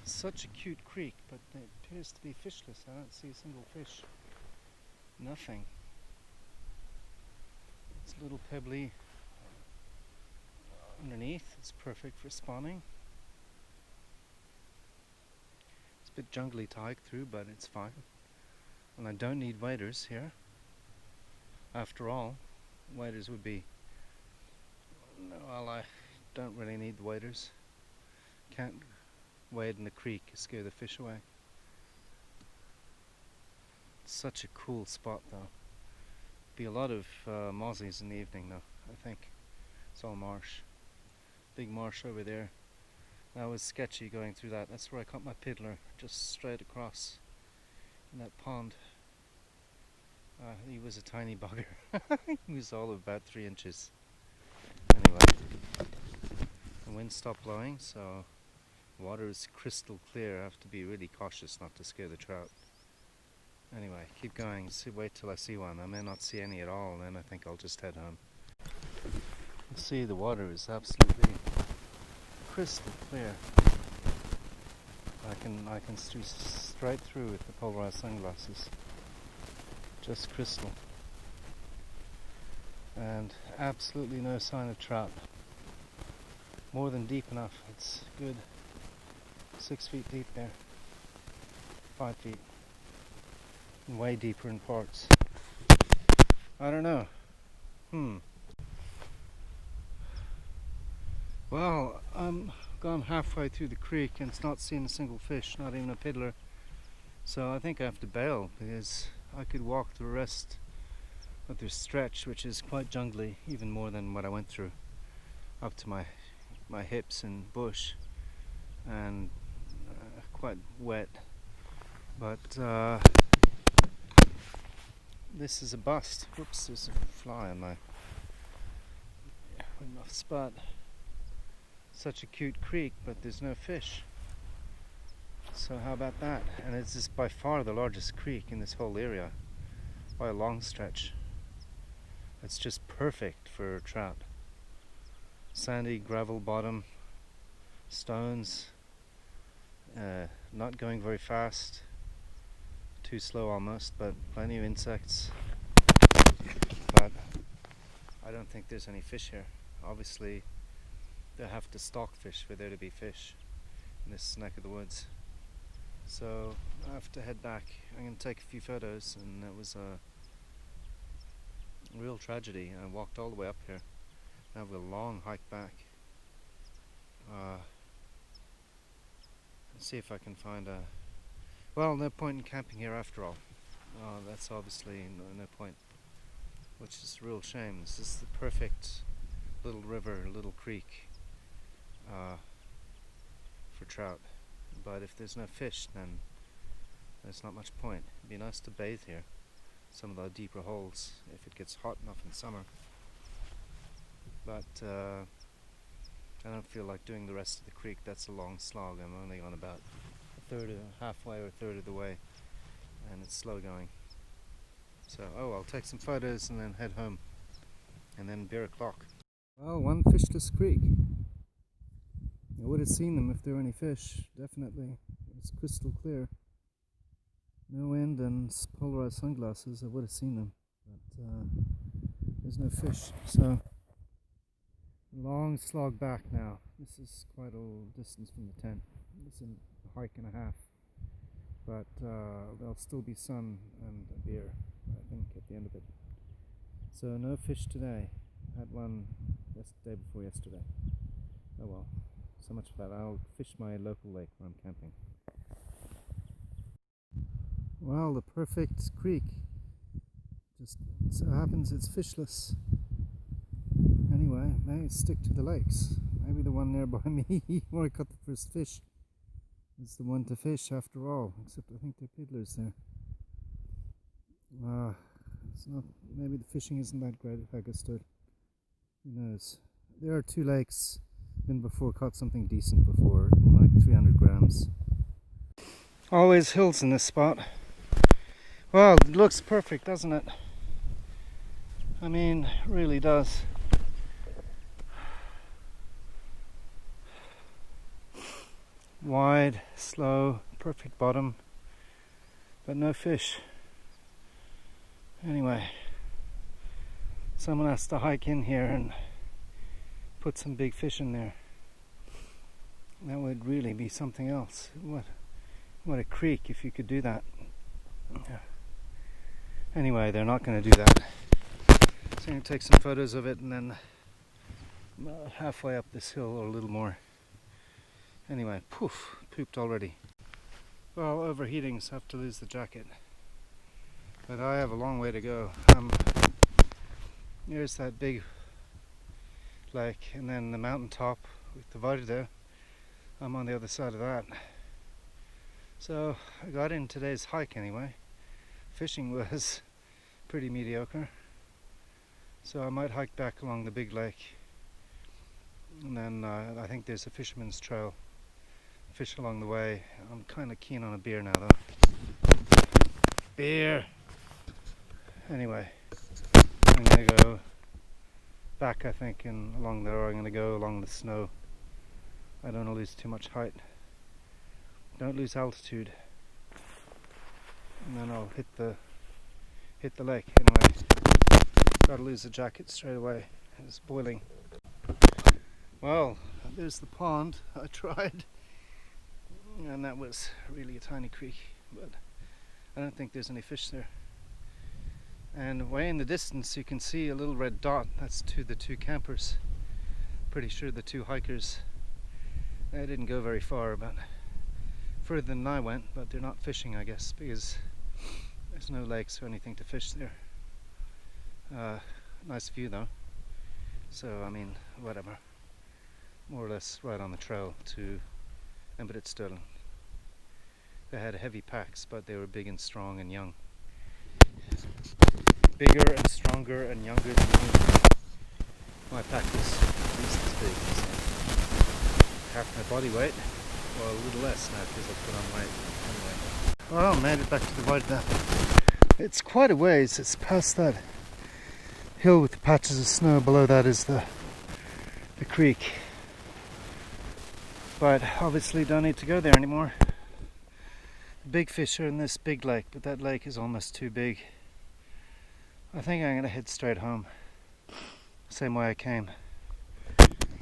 Such a cute creek, but it appears to be fishless. I don't see a single fish. Nothing. It's a little pebbly underneath. It's perfect for spawning. It's a bit jungly to hike through, but it's fine. And I don't need waders here. After all, waders would be... Well, I don't really need the waders. Can't wade in the creek, scare the fish away. It's such a cool spot though. Be a lot of mozzies in the evening though, I think. It's all marsh. Big marsh over there. That was sketchy going through that. That's where I caught my piddler, just straight across in that pond. He was a tiny bugger. He was all of about 3 inches. Anyway, the wind stopped blowing, so water is crystal clear. I have to be really cautious not to scare the trout. Anyway, keep going. Wait till I see one. I may not see any at all, and then I think I'll just head home. You see, the water is absolutely crystal clear. I can see straight through with the polarized sunglasses. Just crystal. And absolutely no sign of trout. More than deep enough. It's good 6 feet deep there. 5 feet. And way deeper in parts. I don't know. Well, I'm gone halfway through the creek and it's not seeing a single fish, not even a piddler. So I think I have to bail because I could walk the rest of the stretch, which is quite jungly, even more than what I went through, up to my hips in bush and quite wet. But this is a bust. Whoops, there's a fly on my spot. Such a cute creek, but there's no fish. So how about that? And it's just by far the largest creek in this whole area, by a long stretch. It's just perfect for trout. Sandy gravel bottom, stones, not going very fast, too slow almost, but plenty of insects. But I don't think there's any fish here. Obviously they have to stalk fish for there to be fish in this neck of the woods. So I have to head back. I'm going to take a few photos, and it was a real tragedy. I walked all the way up here. I have a long hike back. Let's see if I can find a... Well, no point in camping here after all. That's obviously no point, which is a real shame. This is the perfect little river, little creek for trout. But if there's no fish, then there's not much point. It'd be nice to bathe here, some of the deeper holes, if it gets hot enough in summer. But I don't feel like doing the rest of the creek. That's a long slog. I'm only on about halfway or a third of the way, and it's slow going. So, I'll take some photos and then head home, and then beer o'clock. Well, one fishless creek. I would have seen them if there were any fish, definitely. It's crystal clear. No wind and polarized sunglasses, I would have seen them, but there's no fish. So, long slog back now. This is quite a distance from the tent. It's a hike and a half, but there'll still be sun and a beer, I think, at the end of it. So no fish today. Had one day before yesterday. Oh well, so much for that. I'll fish my local lake where I'm camping. Well, the perfect creek. Just so happens it's fishless. Anyway, may stick to the lakes. Maybe the one nearby me where I caught the first fish is the one to fish after all. Except I think they're piddlers there. It's not. Maybe the fishing isn't that great at Haugastøl. Who knows? There are two lakes. Been before, caught something decent before, like 300 grams. Always hills in this spot. Well, it looks perfect, doesn't it? I mean, it really does. Wide, slow, perfect bottom, but no fish. Anyway, someone has to hike in here and put some big fish in there. That would really be something else. What a creek if you could do that. Yeah. Anyway, they're not going to do that. So I'm going to take some photos of it and then halfway up this hill or a little more. Anyway, pooped already. Well, overheating, so I have to lose the jacket. But I have a long way to go. Here's that big lake, and then the mountain top we've divided there. I'm on the other side of that. So I got in today's hike anyway. Fishing was pretty mediocre. So I might hike back along the big lake. And then I think there's a fisherman's trail. Fish along the way. I'm kind of keen on a beer now though. Beer! Anyway, I'm going to go back I think and along there, or I'm going to go along the snow. I don't want to lose too much height. Don't lose altitude. And then I'll hit the lake. Anyway, gotta lose the jacket straight away. It's boiling. Well, there's the pond. I tried. And that was really a tiny creek, but I don't think there's any fish there. And way in the distance you can see a little red dot. That's the two campers. Pretty sure the two hikers. They didn't go very far, but further than I went, but they're not fishing I guess because there's no lakes or anything to fish there. Nice view though. So I mean, whatever. More or less right on the trail to Haugastøl. They had heavy packs, but they were big and strong and young. Bigger and stronger and younger than me. My pack was at least as big. So half my body weight, well a little less now because I put on weight. Anyway. Well, made it back to the void now. It's quite a ways. It's past that hill with the patches of snow. Below that is the creek. But obviously don't need to go there anymore. The big fish are in this big lake, but that lake is almost too big. I think I'm going to head straight home. Same way I came.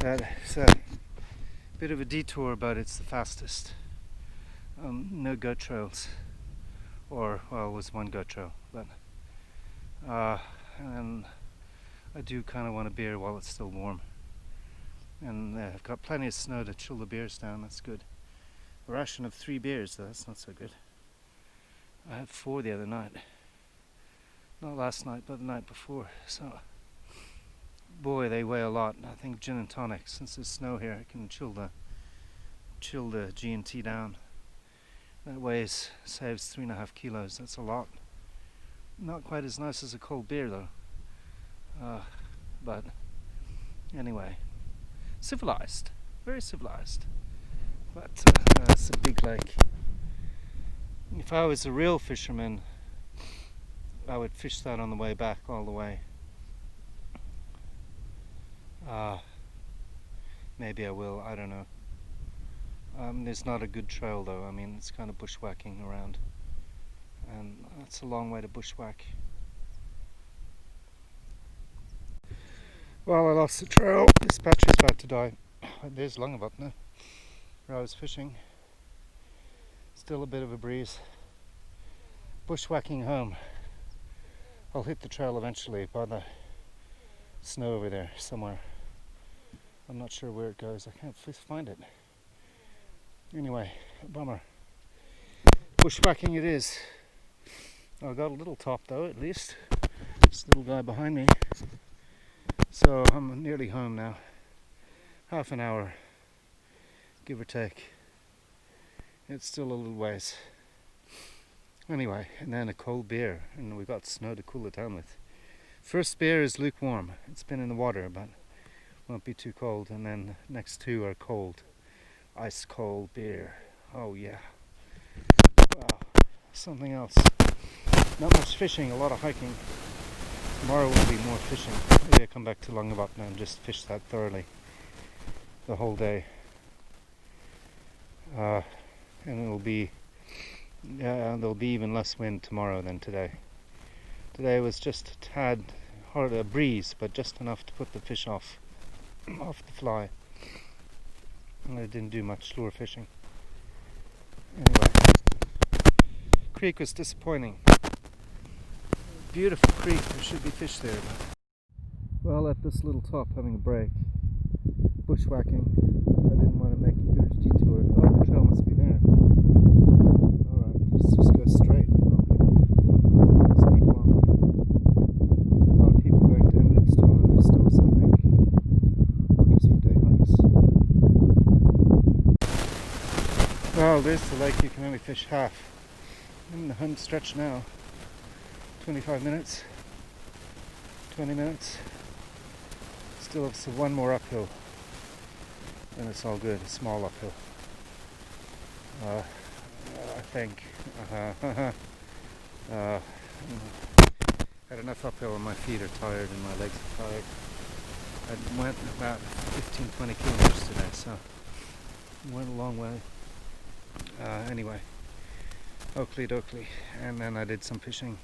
It's a bit of a detour, but it's the fastest. No goat trails. Or, well, it was one goat trail. But, and I do kind of want a beer while it's still warm. And I've got plenty of snow to chill the beers down, that's good. A ration of 3 beers though, that's not so good. I had 4 the other night. Not last night, but the night before. So, boy, they weigh a lot. I think gin and tonic, since there's snow here, it can chill the G&T down. That saves 3.5 kilos. That's a lot. Not quite as nice as a cold beer though. But anyway, civilized, very civilized. But it's a big lake. If I was a real fisherman, I would fish that on the way back all the way. Maybe I will, I don't know. There's not a good trail though. I mean, it's kind of bushwhacking around, and that's a long way to bushwhack. Well, I lost the trail. This battery's about to die. There's Langevatn, where I was fishing. Still a bit of a breeze. Bushwhacking home. I'll hit the trail eventually by the snow over there somewhere. I'm not sure where it goes. I can't find it. Anyway, bummer. Bushwhacking it is. I got a little top though, at least. This little guy behind me. So I'm nearly home now. Half an hour, give or take. It's still a little ways. Anyway, and then a cold beer, and we got snow to cool it down with. First beer is lukewarm. It's been in the water, but won't be too cold. And then next two are cold. Ice cold beer. Oh yeah. Wow. Something else. Not much fishing, a lot of hiking. Tomorrow will be more fishing. Maybe I come back to Langevatn and just fish that thoroughly the whole day. And it'll be there'll be even less wind tomorrow than today. Today was just a tad hard, a breeze, but just enough to put the fish off the fly. And I didn't do much lure fishing. Anyway, creek was disappointing. Beautiful creek, there should be fish there. But well, at this little top having a break, bushwhacking. I didn't want to make a huge detour. Oh, the trail must be there. Alright, just go straight and I'll hit it. There's people on it. A lot of people going to Haugastøl and Haugastøl, I think. Or just for day hikes. Well, there's the lake. You can only fish half. I'm in the home stretch now. 25 minutes, 20 minutes. Still have one more uphill, and it's all good. A small uphill. I think. Had enough uphill, and my feet are tired, and my legs are tired. I went about 15-20 kilometers today, so went a long way. Anyway, Oakley dokley, and then I did some fishing.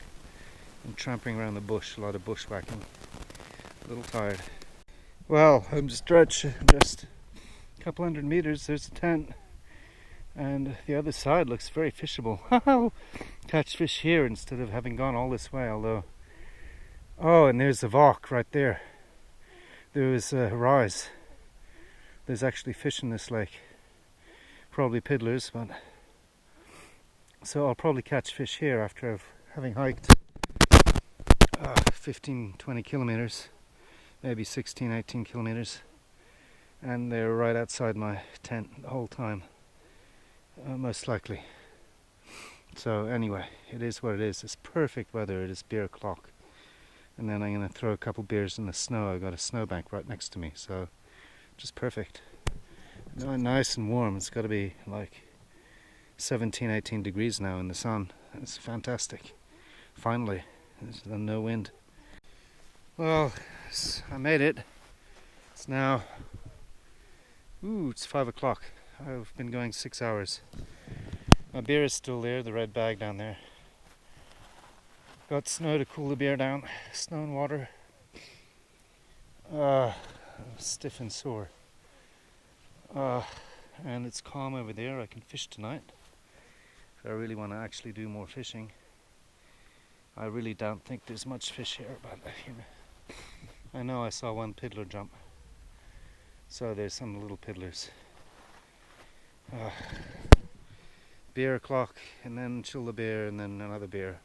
And tramping around the bush, a lot of bushwhacking. A little tired. Well, home stretch, just a couple hundred meters, there's a tent. And the other side looks very fishable. I'll catch fish here instead of having gone all this way, although... Oh, and there's the Vok right there. There was a rise. There's actually fish in this lake. Probably piddlers, but... So I'll probably catch fish here after having hiked 15-20 kilometers, maybe 16-18 kilometers, and they're right outside my tent the whole time, most likely. So anyway, it is what it is. It's perfect weather. It is beer o'clock, and then I'm going to throw a couple beers in the snow. I've got a snowbank right next to me, so just perfect. Nice and warm. It's got to be like 17-18 degrees now in the sun. It's fantastic. Finally, there's no wind. Well, I made it. It's now, it's 5 o'clock. I've been going 6 hours. My beer is still there, the red bag down there. Got snow to cool the beer down. Snow and water. Stiff and sore. And it's calm over there. I can fish tonight if I really want to actually do more fishing. I really don't think there's much fish here, but I know I saw one piddler jump, so there's some little piddlers. Beer o'clock, and then chill the beer, and then another beer.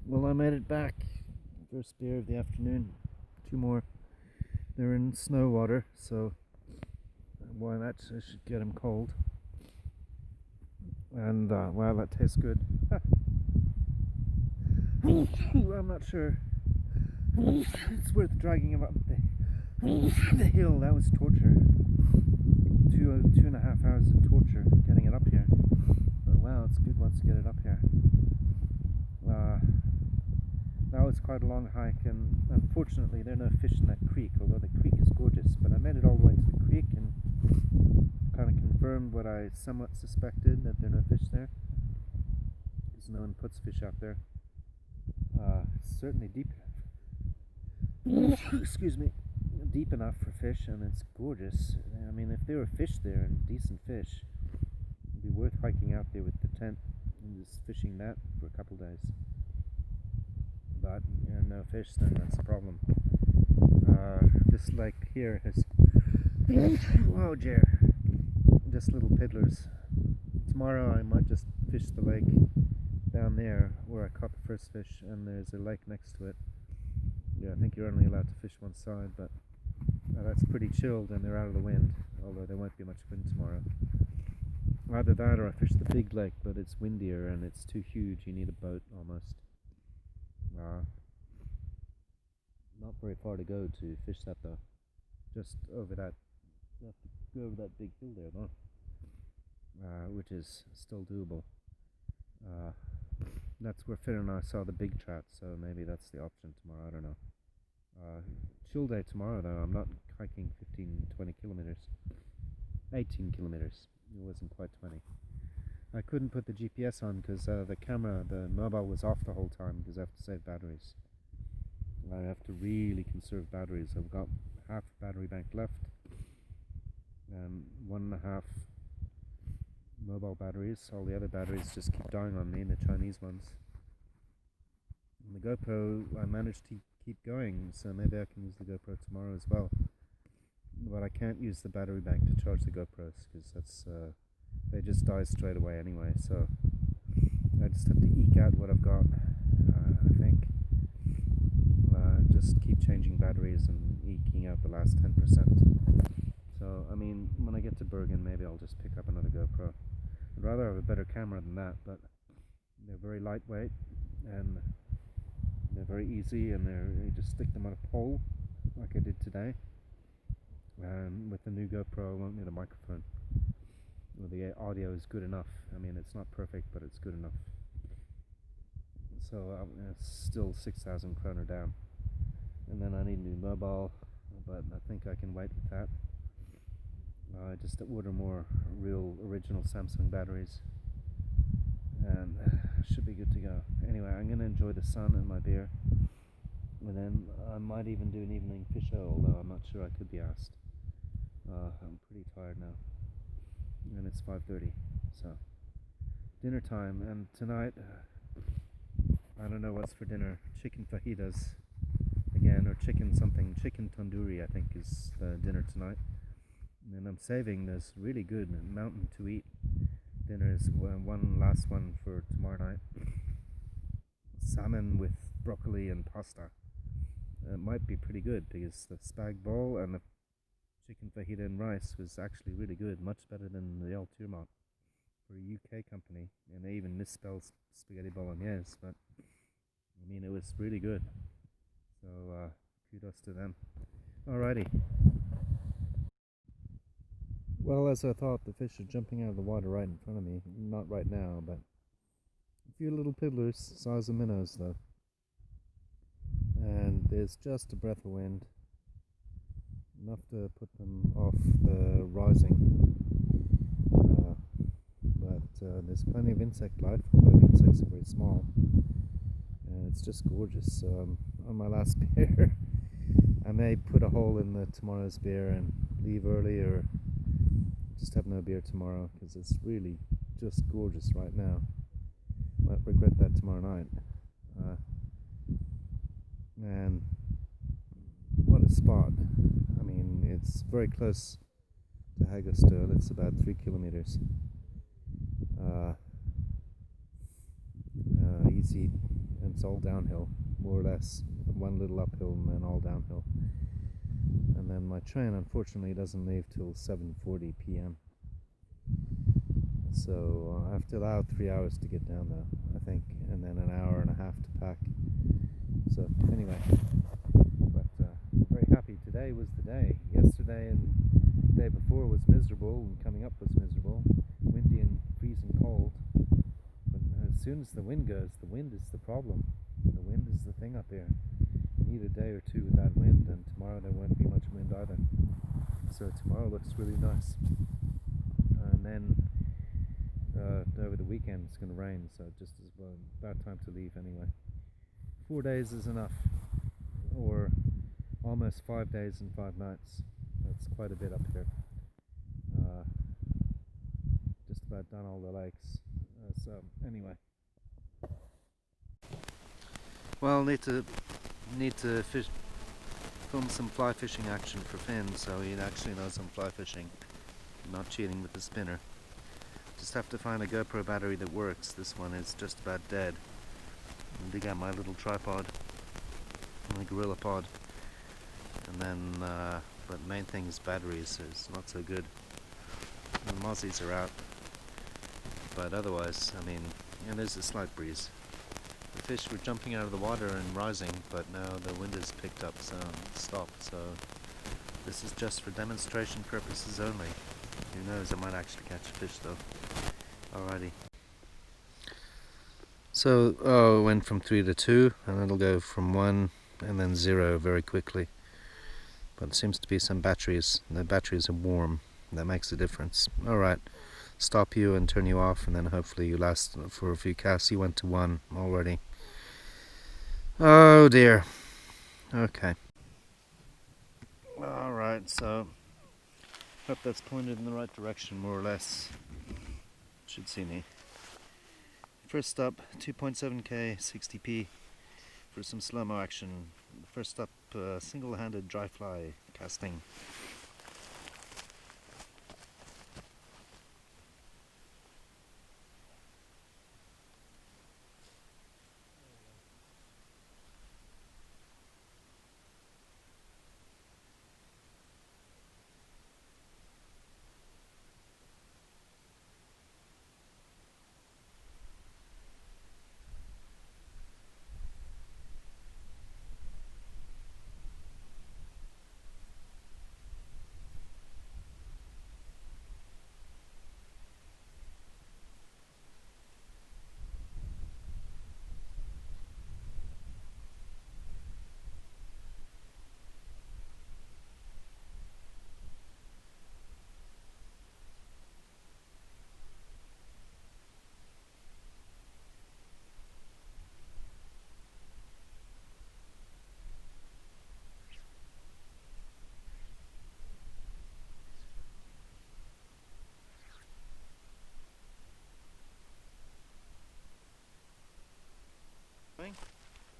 Well, I made it back. First beer of the afternoon. 2 more. They're in snow water, so why not? I should get them cold. And wow, that tastes good. I'm not sure it's worth dragging him up the hill. That was torture. 2.5 hours of torture getting it up here. But wow, it's good once you get it up here. That was quite a long hike, and unfortunately there are no fish in that creek, although the creek is gorgeous. But I made it all the way to the creek and kind of confirmed what I somewhat suspected, that there are no fish there, because no one puts fish out there. It's certainly deep excuse me, deep enough for fish, and it's gorgeous. I mean, if there were fish there, and decent fish, it'd be worth hiking out there with the tent and just fishing that for a couple days. But no fish, then that's the problem. This lake here has whoa, Jer, just little piddlers. Tomorrow I might just fish the lake down there where I caught the first fish, and there's a lake next to it. Yeah, I think you're only allowed to fish one side, but that's pretty chilled and they're out of the wind, although there won't be much wind tomorrow. Either that or I fish the big lake, but it's windier and it's too huge, you need a boat almost. Not very far to go to fish that though. Just over that, you have to go over that big hill there though, which is still doable. That's where Finn and I saw the big trout, so maybe that's the option tomorrow, I don't know. Chill day tomorrow though. I'm not hiking 15-20 kilometers. 18 kilometers. It wasn't quite 20. I couldn't put the GPS on because the camera, the mobile, was off the whole time because I have to save batteries. I have to really conserve batteries. I've got half a battery bank left and 1.5 mobile batteries. All the other batteries just keep dying on me, the Chinese ones. And the GoPro, I managed to keep going, so maybe I can use the GoPro tomorrow as well. But I can't use the battery bank to charge the GoPros because that's they just die straight away anyway. So I just have to eke out what I've got. I think just keep changing batteries and eking out the last 10%. So I mean, when I get to Bergen, maybe I'll just pick up another GoPro. I'd rather have a better camera than that, but they're very lightweight and they're very easy, and you just stick them on a pole like I did today. And with the new GoPro I won't need a microphone. Well, the audio is good enough. I mean, it's not perfect, but it's good enough. So it's still 6,000 kroner down. And then I need a new mobile, but I think I can wait with that. I just order more real original Samsung batteries and should be good to go. Anyway, I'm going to enjoy the sun and my beer, and then I might even do an evening fish show, although I'm not sure I could be asked. I'm pretty tired now, and it's 5:30, so dinner time. And tonight, I don't know what's for dinner. Chicken fajitas again, or chicken something. Chicken tandoori, I think, is the dinner tonight. And then I'm saving this really good mountain to eat dinners, one last one for tomorrow night. Salmon with broccoli and pasta. It might be pretty good because the spag bowl and the chicken fajita and rice was actually really good, much better than the El Turmont for a UK company, and they even misspelled spaghetti bolognese, but I mean, it was really good. So kudos to them. Alrighty. Well, as I thought, the fish are jumping out of the water right in front of me. Not right now, but a few little piddlers, size of minnows though. And there's just a breath of wind, enough to put them off the rising. But there's plenty of insect life, although the insects are very small. And it's just gorgeous. So on my last beer, I may put a hole in tomorrow's beer and leave early, or just have no beer tomorrow because it's really just gorgeous right now. Might regret that tomorrow night. And what a spot. I mean, it's very close to Haugastøl. It's about 3 kilometers. Easy, and it's all downhill, more or less. One little uphill and then all downhill. And then my train unfortunately doesn't leave till 7:40 p.m. So I have to allow 3 hours to get down now, I think, and then an hour and a half to pack. So anyway, but very happy. Today was the day. Yesterday and the day before was miserable, and coming up was miserable, windy and freezing cold. But as soon as the wind goes, the wind is the problem. The wind is the thing up here. You need a day or two without wind, and tomorrow there won't be much wind either. So tomorrow looks really nice. And then over the weekend it's going to rain, so just as well about time to leave anyway. 4 days is enough, or almost 5 days and 5 nights. That's quite a bit up here. Just about done all the lakes. So anyway, well, need to film some fly fishing action for Finn, so he actually knows I'm fly fishing, not cheating with the spinner. Just have to find a GoPro battery that works. This one is just about dead. And dig out my little tripod, my Gorilla Pod, and then but main thing is batteries. It's not so good. The mozzies are out, but otherwise, I mean, and there's a slight breeze. The fish were jumping out of the water and rising, but now the wind has picked up, so it's stopped. So this is just for demonstration purposes only. Who knows, I might actually catch a fish though. Alrighty. So, it went from 3 to 2, and it'll go from 1 and then 0 very quickly. But it seems to be some batteries. The batteries are warm. That makes a difference. Alright. Stop you and turn you off, and then hopefully you last for a few casts. You went to 1 already. Oh dear. Okay. Alright, so hope that's pointed in the right direction, more or less. Should see me. First up, 2.7k 60p for some slow-mo action. First up, single-handed dry fly casting.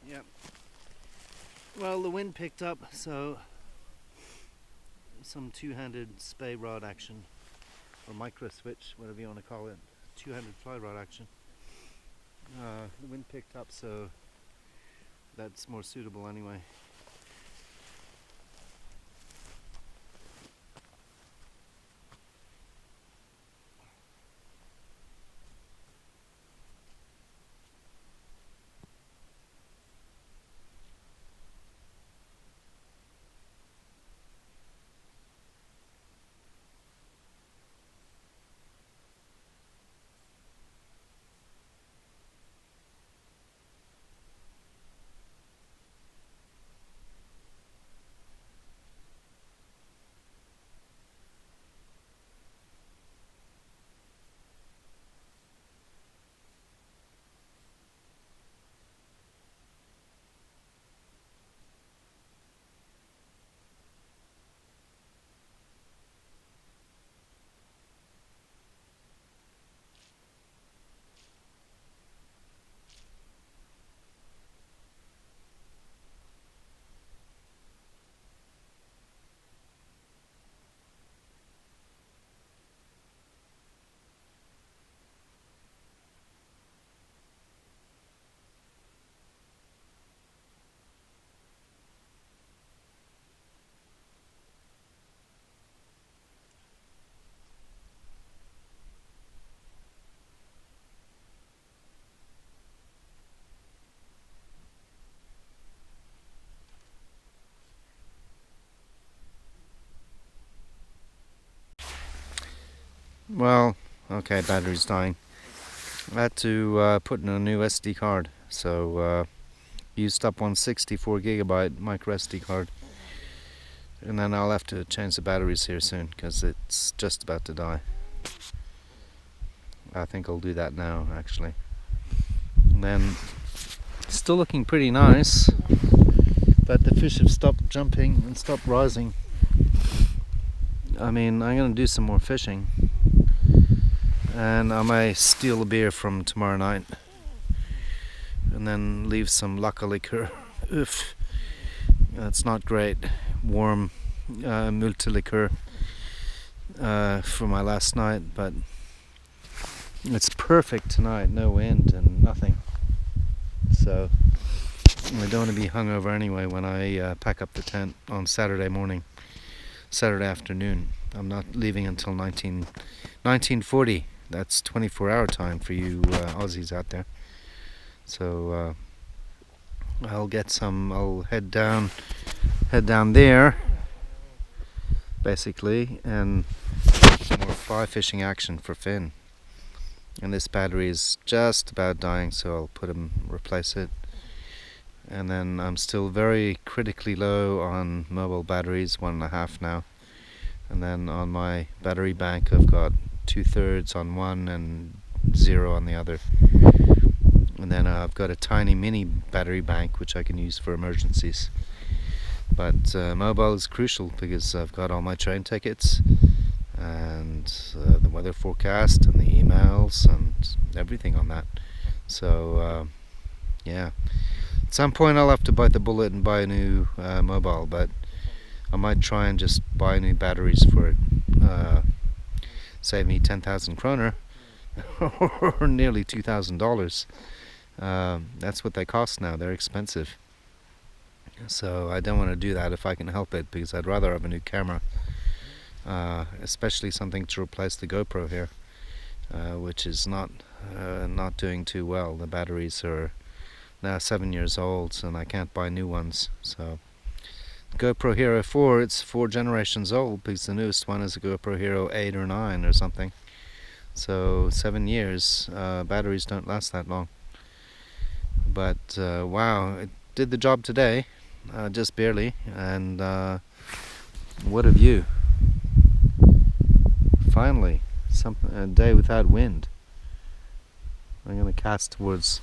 Yep. Well, the wind picked up, so some two-handed spay rod action, or micro switch, whatever you want to call it, two-handed fly rod action. The wind picked up, so that's more suitable anyway. Well, okay, battery's dying. I had to put in a new SD card, so used up 164 gigabyte micro SD card, and then I'll have to change the batteries here soon because it's just about to die. I think I'll do that now, actually. And then, still looking pretty nice, but the fish have stopped jumping and stopped rising. I mean, I'm gonna do some more fishing, and I may steal a beer from tomorrow night, and then leave some Laka liquor. Oof, it's not great. Warm multiliqueur for my last night, but it's perfect tonight. No wind and nothing, so I don't want to be hungover anyway when I pack up the tent on Saturday afternoon. I'm not leaving until 1940. That's 24-hour time for you Aussies out there. So I'll head down there basically, and some more fly fishing action for Finn. And this battery is just about dying, so I'll replace it. And then I'm still very critically low on mobile batteries, 1.5 now. And then on my battery bank I've got 2/3 on one and 0 on the other. And then I've got a tiny mini battery bank which I can use for emergencies. But mobile is crucial because I've got all my train tickets and the weather forecast and the emails and everything on that. So yeah, at some point I'll have to bite the bullet and buy a new mobile, but I might try and just buy new batteries for it. Save me 10,000 kroner or nearly $2,000. That's what they cost now. They're expensive. So I don't want to do that if I can help it, because I'd rather have a new camera, especially something to replace the GoPro here, which is not doing too well. The batteries are now 7 years old and I can't buy new ones. So GoPro Hero 4, it's 4 generations old, because the newest one is a GoPro Hero 8 or 9 or something. So 7 years, batteries don't last that long. But wow, it did the job today, just barely, and what a view. Finally, a day without wind. I'm going to cast towards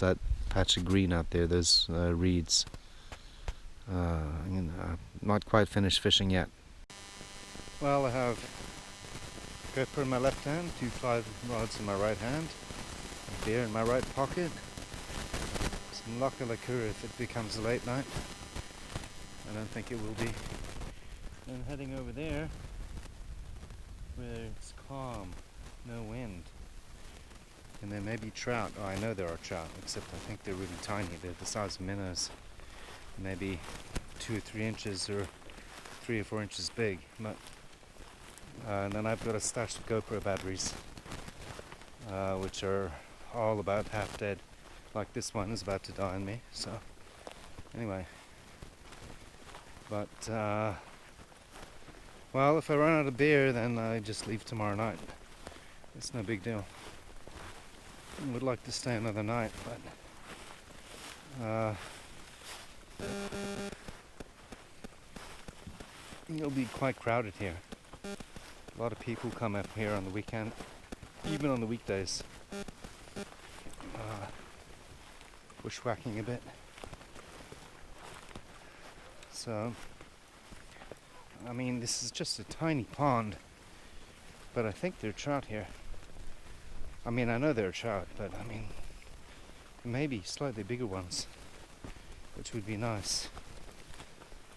that patch of green out there, those reeds. I'm not quite finished fishing yet. Well, I have GoPro in my left hand, 2 fly rods in my right hand, a beer in my right pocket, some Laka liqueur if it becomes a late night. I don't think it will be. And heading over there where it's calm, no wind. And there may be trout. Oh, I know there are trout, except I think they're really tiny. They're the size of minnows. Maybe 2 or 3 inches or 3 or 4 inches big. But and then I've got a stash of GoPro batteries, which are all about half dead. Like this one is about to die on me. So anyway, but well, if I run out of beer, then I just leave tomorrow night. It's no big deal. I would like to stay another night, but it'll be quite crowded here. A lot of people come up here on the weekend, even on the weekdays. Bushwhacking a bit. So, I mean, this is just a tiny pond, but I think there are trout here. I mean, I know there are trout, but I mean, maybe slightly bigger ones, which would be nice.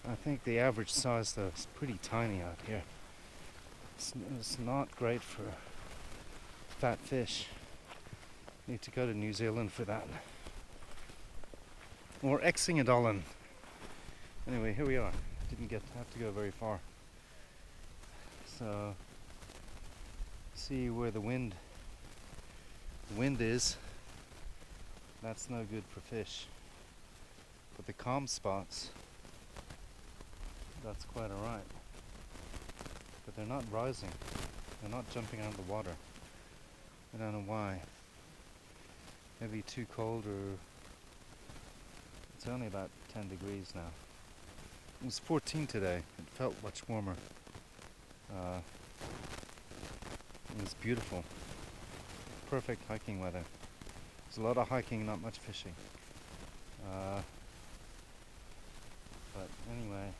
I think the average size, though, is pretty tiny out here. It's not great for fat fish. Need to go to New Zealand for that. Or Exingedalen. Anyway, here we are. Didn't have to go very far. So, see where the wind is. That's no good for fish. But the calm spots, that's quite alright. But they're not rising. They're not jumping out of the water. I don't know why. Maybe too cold, or it's only about 10 degrees now. It was 14 today. It felt much warmer. It was beautiful. Perfect hiking weather. There's a lot of hiking, not much fishing. But anyway,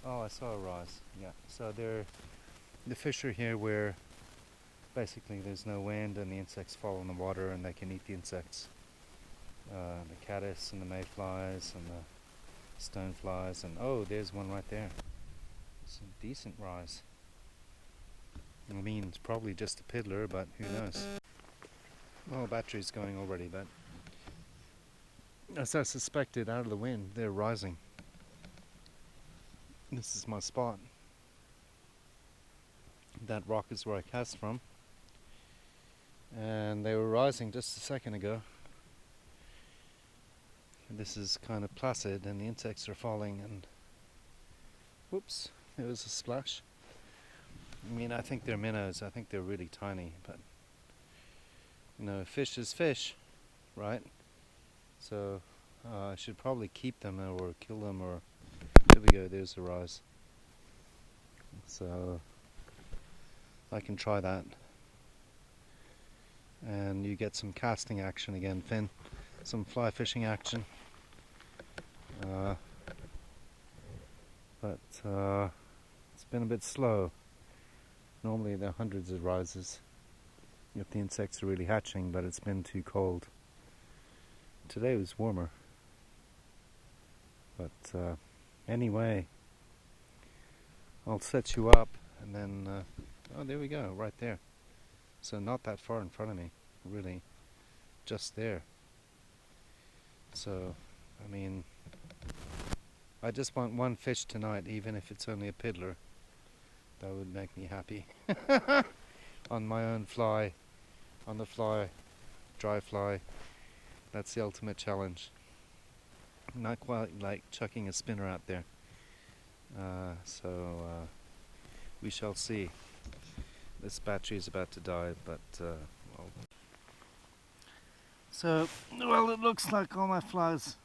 oh, I saw a rise. Yeah, so the fish are here where basically there's no wind and the insects fall in the water and they can eat the insects. The caddis and the mayflies and the stoneflies, and oh, there's one right there. It's a decent rise. I mean, it's probably just a piddler, but who knows. Oh, battery's going already, but as I suspected, out of the wind, they're rising. This is my spot. That rock is where I cast from. And they were rising just a second ago. And this is kind of placid and the insects are falling, and whoops, there was a splash. I mean, I think they're minnows. I think they're really tiny, but you know, fish is fish, right? So I should probably keep them or kill them, or there we go, there's a rise. So I can try that. And you get some casting action again, Finn. Some fly fishing action. But it's been a bit slow. Normally there are hundreds of rises if the insects are really hatching, but it's been too cold. Today was warmer. But anyway, I'll set you up and then, oh, there we go, right there. So not that far in front of me, really, just there. So, I mean, I just want one fish tonight, even if it's only a piddler. That would make me happy. On my own fly, on the fly, dry fly. That's the ultimate challenge. Not quite like chucking a spinner out there. So we shall see. This battery is about to die, but well. So, well, it looks like all my flies,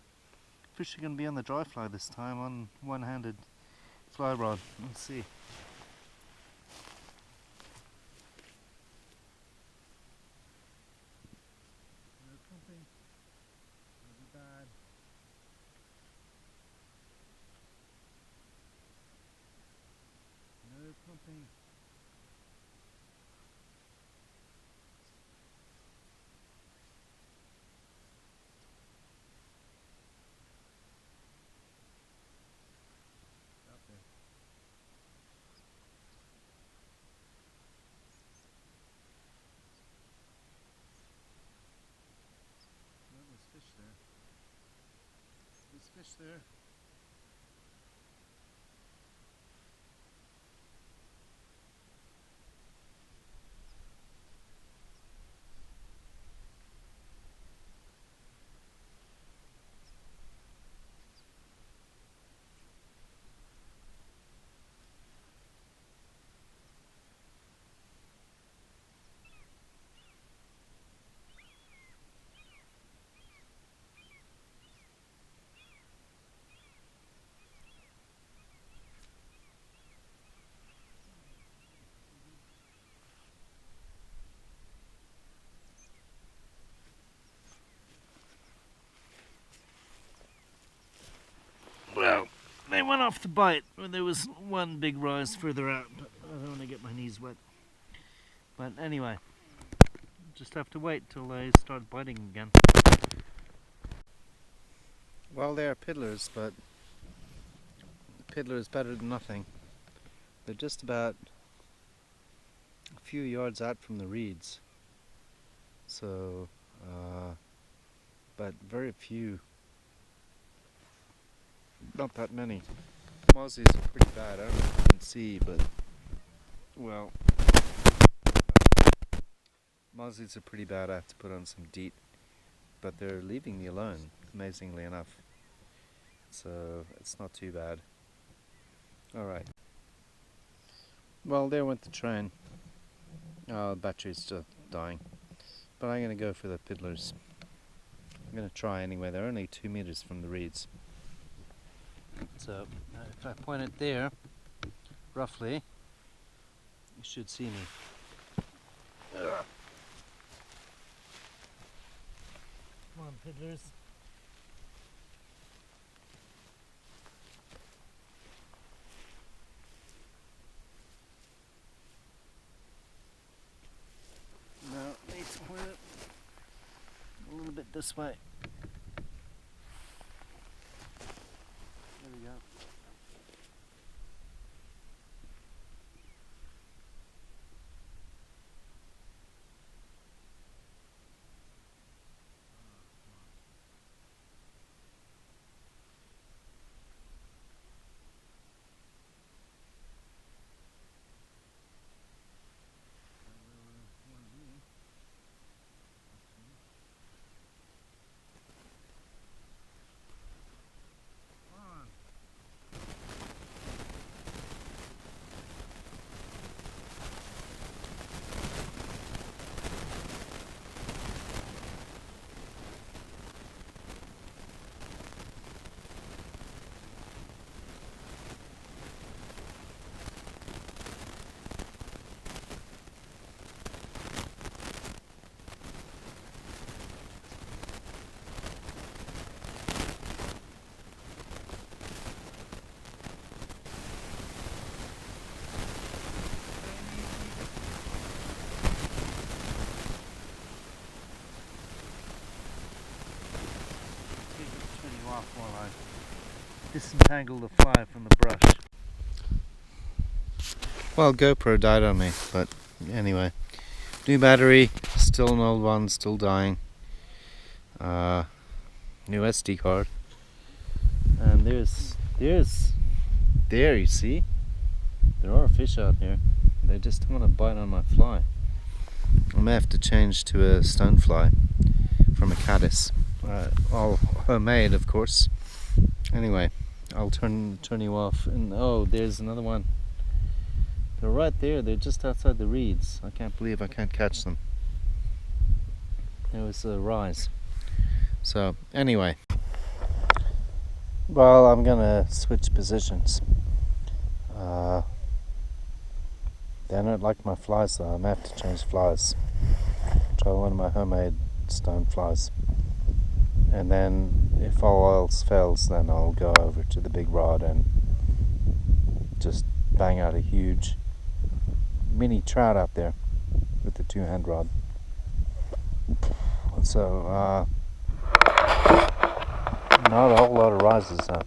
fish are going to be on the dry fly this time, on one-handed fly rod. Let's see. No pumping. That'll be bad. No pumping. Fish there. There's fish there. Well, they went off the bite when there was one big rise further out, but I don't want to get my knees wet. But anyway, just have to wait till they start biting again. Well, they are piddlers, but piddler is better than nothing. They're just about a few yards out from the reeds, so but very few. Not that many. Mozzies are pretty bad. I don't know if you can see, but well, mozzies are pretty bad. I have to put on some DEET, but they're leaving me alone, amazingly enough. So it's not too bad. All right. Well, there went the train. Oh, the battery's still dying. But I'm going to go for the piddlers. I'm going to try anyway. They're only 2 meters from the reeds. So if I point it there, roughly, you should see me. Come on, piddlers. Now, need to point it a little bit this way. There we go. Off while I disentangle the fly from the brush. Well, GoPro died on me, but anyway, new battery, still an old one, still dying. New SD card, and there you see, there are fish out here. They just want to bite on my fly. I may have to change to a stonefly from a caddis. All homemade, of course. Anyway, I'll turn you off, and oh, there's another one. They're right there. They're just outside the reeds. I can't believe I can't catch them. It was a rise. So anyway, well, I'm gonna switch positions. They don't like my flies though. I may have to change flies. Try one of my homemade stone flies. And then if all else fails, then I'll go over to the big rod and just bang out a huge mini trout out there with the 2-hand rod. So not a whole lot of rises now.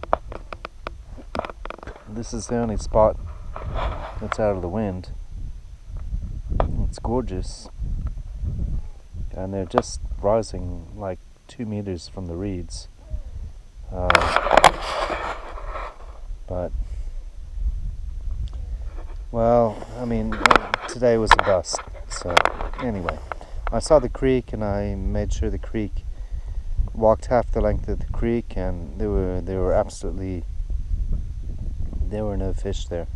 This is the only spot that's out of the wind. It's gorgeous, and they're just rising like 2 meters from the reeds, but well, I mean, today was a bust. So anyway, I saw the creek and I made sure the creek, walked half the length of the creek, and there were no fish there,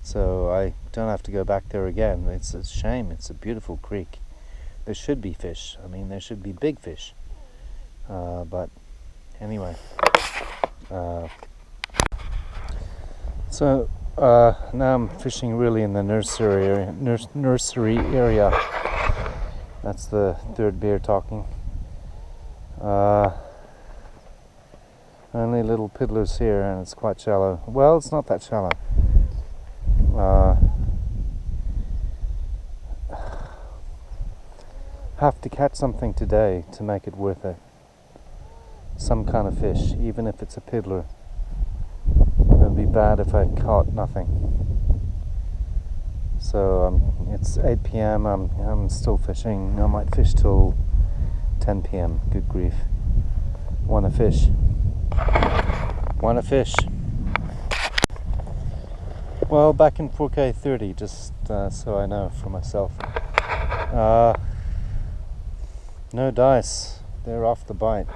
so I don't have to go back there again. It's a shame. It's a beautiful creek. There should be fish. I mean, there should be big fish. But anyway, so now I'm fishing really in the nursery area. That's the third bear talking. Only little piddlers here, and it's quite shallow. Well, it's not that shallow. Have to catch something today to make it worth it. Some kind of fish, even if it's a piddler. It would be bad if I caught nothing. So it's 8 p.m. I'm still fishing. I might fish till 10 p.m. Good grief. Want to fish. Want to fish. Well, back in 4K 30, just so I know for myself. No dice. They're off the bite.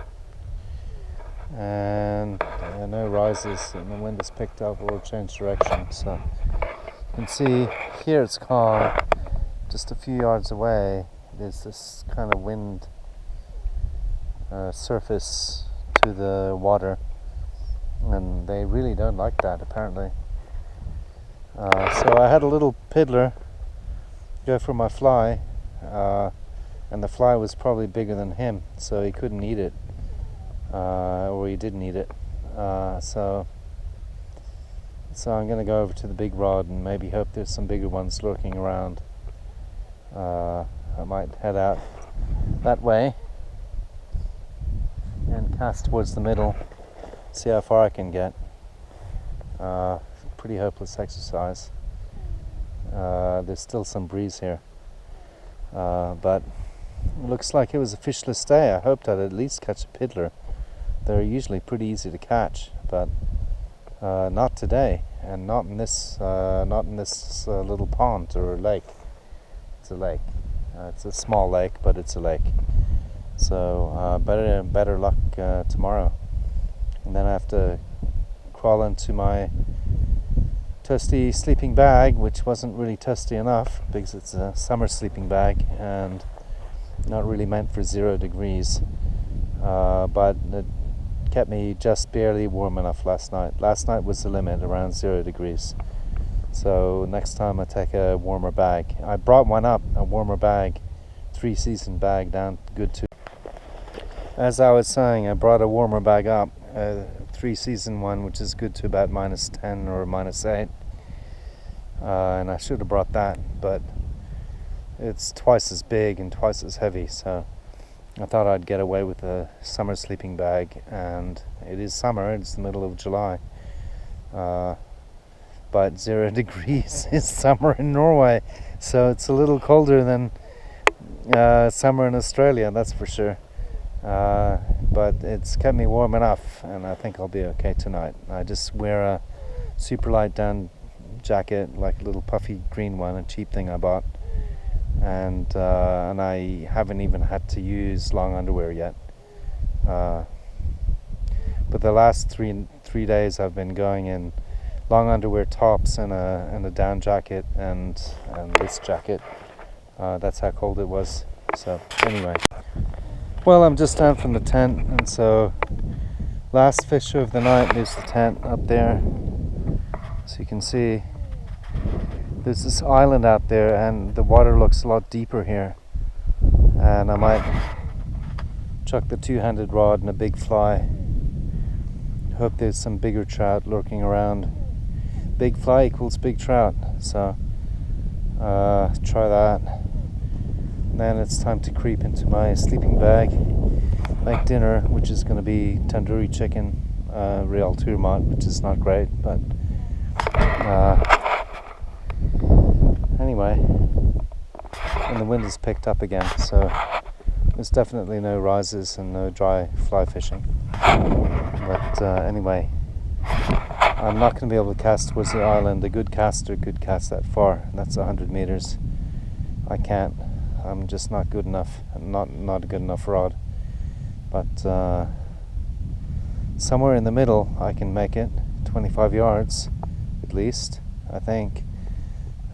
And no rises, and the wind has picked up or changed direction, so You can see here it's calm. Just a few yards away, there's this kind of wind surface to the water, and they really don't like that apparently. So I had a little piddler go for my fly, and the fly was probably bigger than him, so he couldn't eat it, or he didn't eat it. So I'm going to go over to the big rod and maybe hope there's some bigger ones lurking around. I might head out that way and cast towards the middle, see how far I can get. Pretty hopeless exercise. There's still some breeze here, but it looks like it was a fishless day. I hoped I'd at least catch a piddler. They're usually pretty easy to catch, but not today, and not in this little pond or lake. It's a lake. It's a small lake, but it's a lake. So better luck tomorrow. And then I have to crawl into my toasty sleeping bag, which wasn't really toasty enough because it's a summer sleeping bag and not really meant for 0 degrees. But it kept me just barely warm enough last night. Last night was the limit, around 0 degrees. So next time I take a warmer bag. I brought one up, a warmer bag, 3-season bag down good to. As I was saying, I brought a warmer bag up, a 3-season one, which is good to about -10 or -8. And I should have brought that, but it's twice as big and twice as heavy, so I thought I'd get away with a summer sleeping bag. And it is summer, it's the middle of July. But 0 degrees is summer in Norway, so it's a little colder than summer in Australia, that's for sure. But it's kept me warm enough, and I think I'll be okay tonight. I just wear a super light down jacket, like a little puffy green one, a cheap thing I bought, and I haven't even had to use long underwear yet. But the last three days I've been going in long underwear, tops, and a down jacket, and this jacket. That's how cold it was. So anyway, well, I'm just down from the tent, and so last fish of the night is the tent up there. So you can see there's this island out there, and the water looks a lot deeper here. And I might chuck the 2-handed rod and a big fly. Hope there's some bigger trout lurking around. Big fly equals big trout, so try that. And then it's time to creep into my sleeping bag, make dinner, which is going to be tandoori chicken, real turmat, which is not great, but anyway. And the wind has picked up again, so there's definitely no rises and no dry fly fishing. But anyway, I'm not going to be able to cast towards the island. A good caster could cast that far, and that's 100 meters. I can't. I'm just not good enough. Not a good enough rod. But somewhere in the middle, I can make it. 25 yards, at least, I think.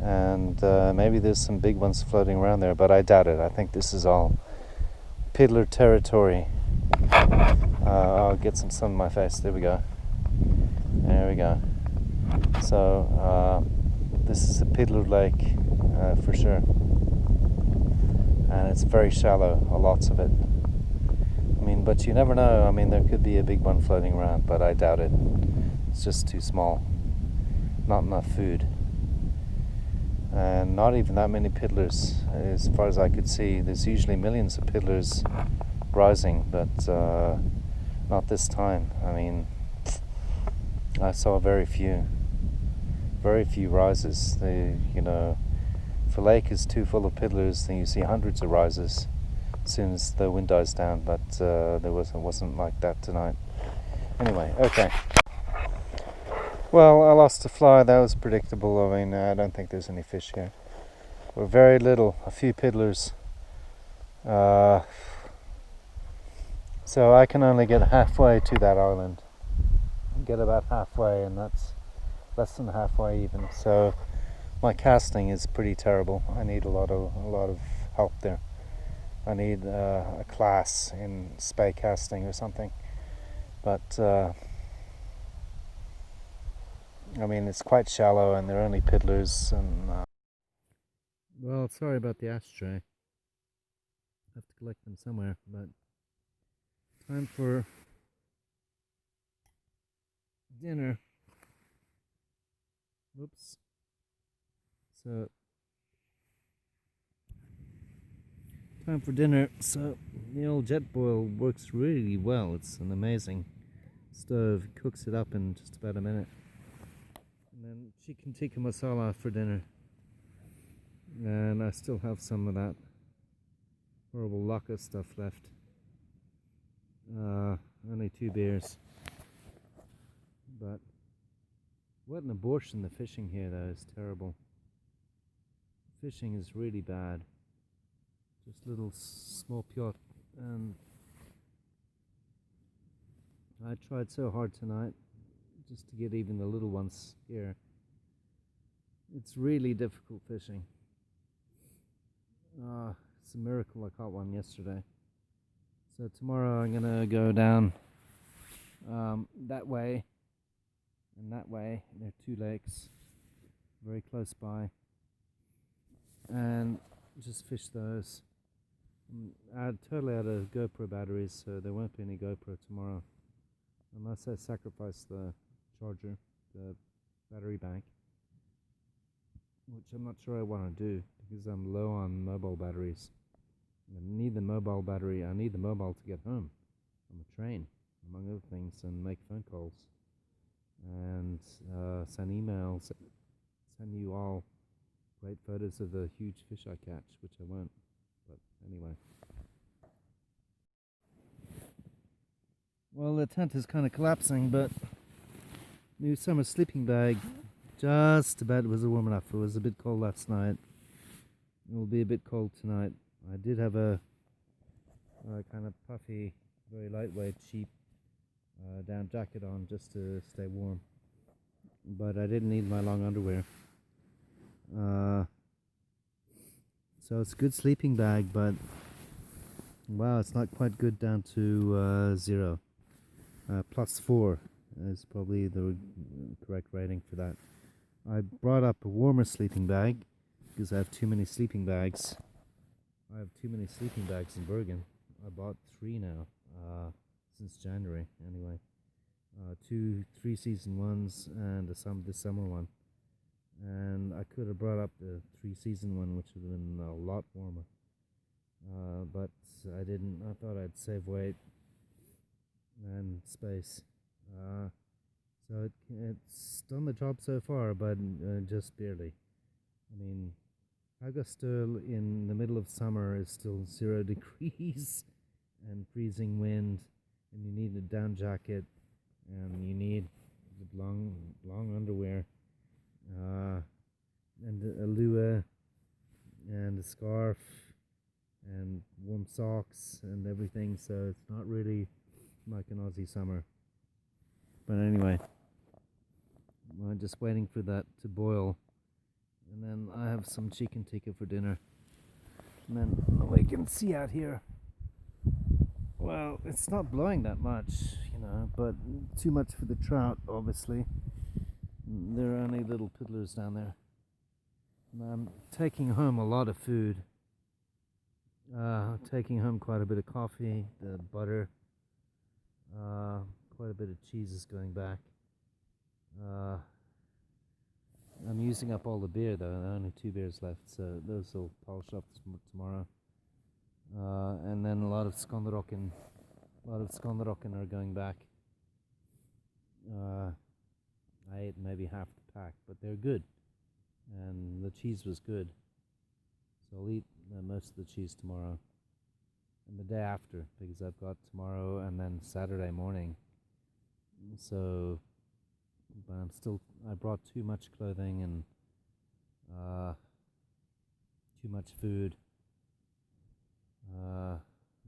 And maybe there's some big ones floating around there, but I doubt it. I think this is all piddler territory. I'll get some sun on my face. There we go. There we go. So this is a piddler lake for sure, and it's very shallow. Lots of it. I mean, but you never know. I mean, there could be a big one floating around, but I doubt it. It's just too small. Not enough food. And not even that many piddlers, as far as I could see. There's usually millions of piddlers rising, but not this time. I mean, I saw very few rises. If a lake is too full of piddlers, then you see hundreds of rises as soon as the wind dies down. But there wasn't like that tonight. Anyway, okay. Well, I lost a fly. That was predictable. I mean, I don't think there's any fish here. We're very little, a few piddlers. So I can only get halfway to that island. Get about halfway, and that's less than halfway even. So my casting is pretty terrible. I need a lot of help there. I need a class in spey casting or something. But I mean, it's quite shallow, and they're only piddlers. And well, sorry about the ashtray. I have to collect them somewhere. But time for dinner. Whoops. So time for dinner. So the old jet boil works really well. It's an amazing stove. Cooks it up in just about a minute. And then chicken tikka masala for dinner. And I still have some of that horrible laka stuff left. Only 2 beers. But what an abortion the fishing here though is terrible. Fishing is really bad. Just little small pjot, and I tried so hard tonight just to get even the little ones here. It's really difficult fishing. It's a miracle I caught one yesterday. So tomorrow I'm gonna go down that way and that way. There are 2 lakes very close by, and just fish those. I totally out of GoPro batteries, so there won't be any GoPro tomorrow unless I sacrifice the charger, the battery bank, which I'm not sure I want to do because I'm low on mobile batteries. I need the mobile battery. I need the mobile to get home on the train, among other things, and make phone calls and send emails, send you all great photos of the huge fish I catch, which I won't. But anyway. Well, the tent is kind of collapsing, but new summer sleeping bag just about was warm enough. It was a bit cold last night. It will be a bit cold tonight. I did have a kind of puffy, very lightweight, cheap down jacket on just to stay warm. But I didn't need my long underwear. So it's a good sleeping bag, but wow, it's not quite good down to 0. +4 is probably the correct rating for that. I brought up a warmer sleeping bag because I have too many sleeping bags. I have too many sleeping bags in Bergen. I bought 3 now, since January anyway. 2 3-season ones and this summer one. And I could have brought up the 3-season one, which would have been a lot warmer. But I didn't. I thought I'd save weight and space. So it's done the job so far, but just barely. I mean, Haugastøl in the middle of summer is still 0 degrees and freezing wind, and you need a down jacket, and you need long underwear, and a lua, and a scarf, and warm socks, and everything. So it's not really like an Aussie summer. But anyway, I'm just waiting for that to boil. And then I have some chicken tikka for dinner. And then we can see out here. Well, it's not blowing that much, but too much for the trout, obviously. There are only little piddlers down there. And I'm taking home a lot of food. Taking home quite a bit of coffee, the butter, quite a bit of cheese is going back. I'm using up all the beer though. There are only 2 beers left, so those will polish up tomorrow. And then a lot of skonderokken are going back. I ate maybe half the pack, but they're good, and the cheese was good. So I'll eat most of the cheese tomorrow, and the day after, because I've got tomorrow and then Saturday morning. So, but I brought too much clothing and too much food.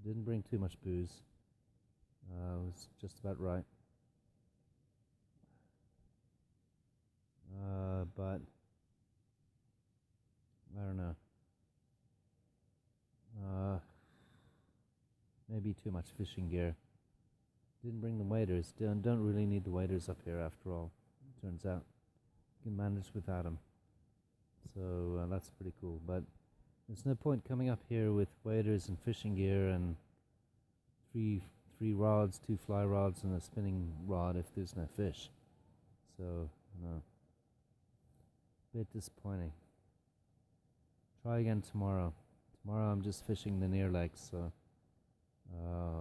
Didn't bring too much booze. It was just about right. But too much fishing gear. Didn't bring the waders. Don't really need the waders up here after all. Turns out you can manage without them. So that's pretty cool. But there's no point coming up here with waders and fishing gear and three rods, 2 fly rods, and a spinning rod if there's no fish. So no, bit disappointing. Try again tomorrow. Tomorrow I'm just fishing the near lakes, so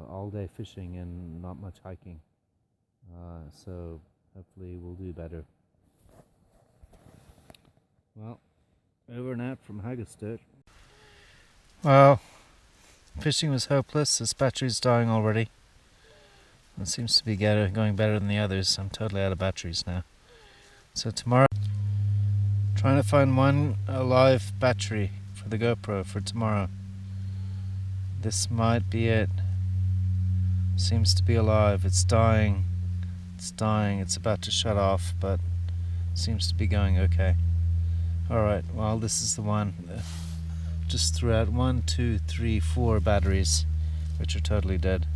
all day fishing and not much hiking. So hopefully we'll do better. Well, over and out from Haugastøl. Well, fishing was hopeless. This battery's dying already. It seems to be going better than the others. I'm totally out of batteries now. So tomorrow, trying to find one live battery for the GoPro for tomorrow. This might be it. Seems to be alive. It's dying. It's dying. It's about to shut off, but seems to be going okay. Alright, well, this is the one. Just threw out 1, 2, 3, 4 batteries, which are totally dead.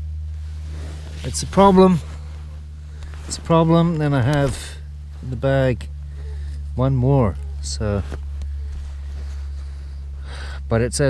It's a problem. It's a problem. Then I have in the bag 1 more. So, but it says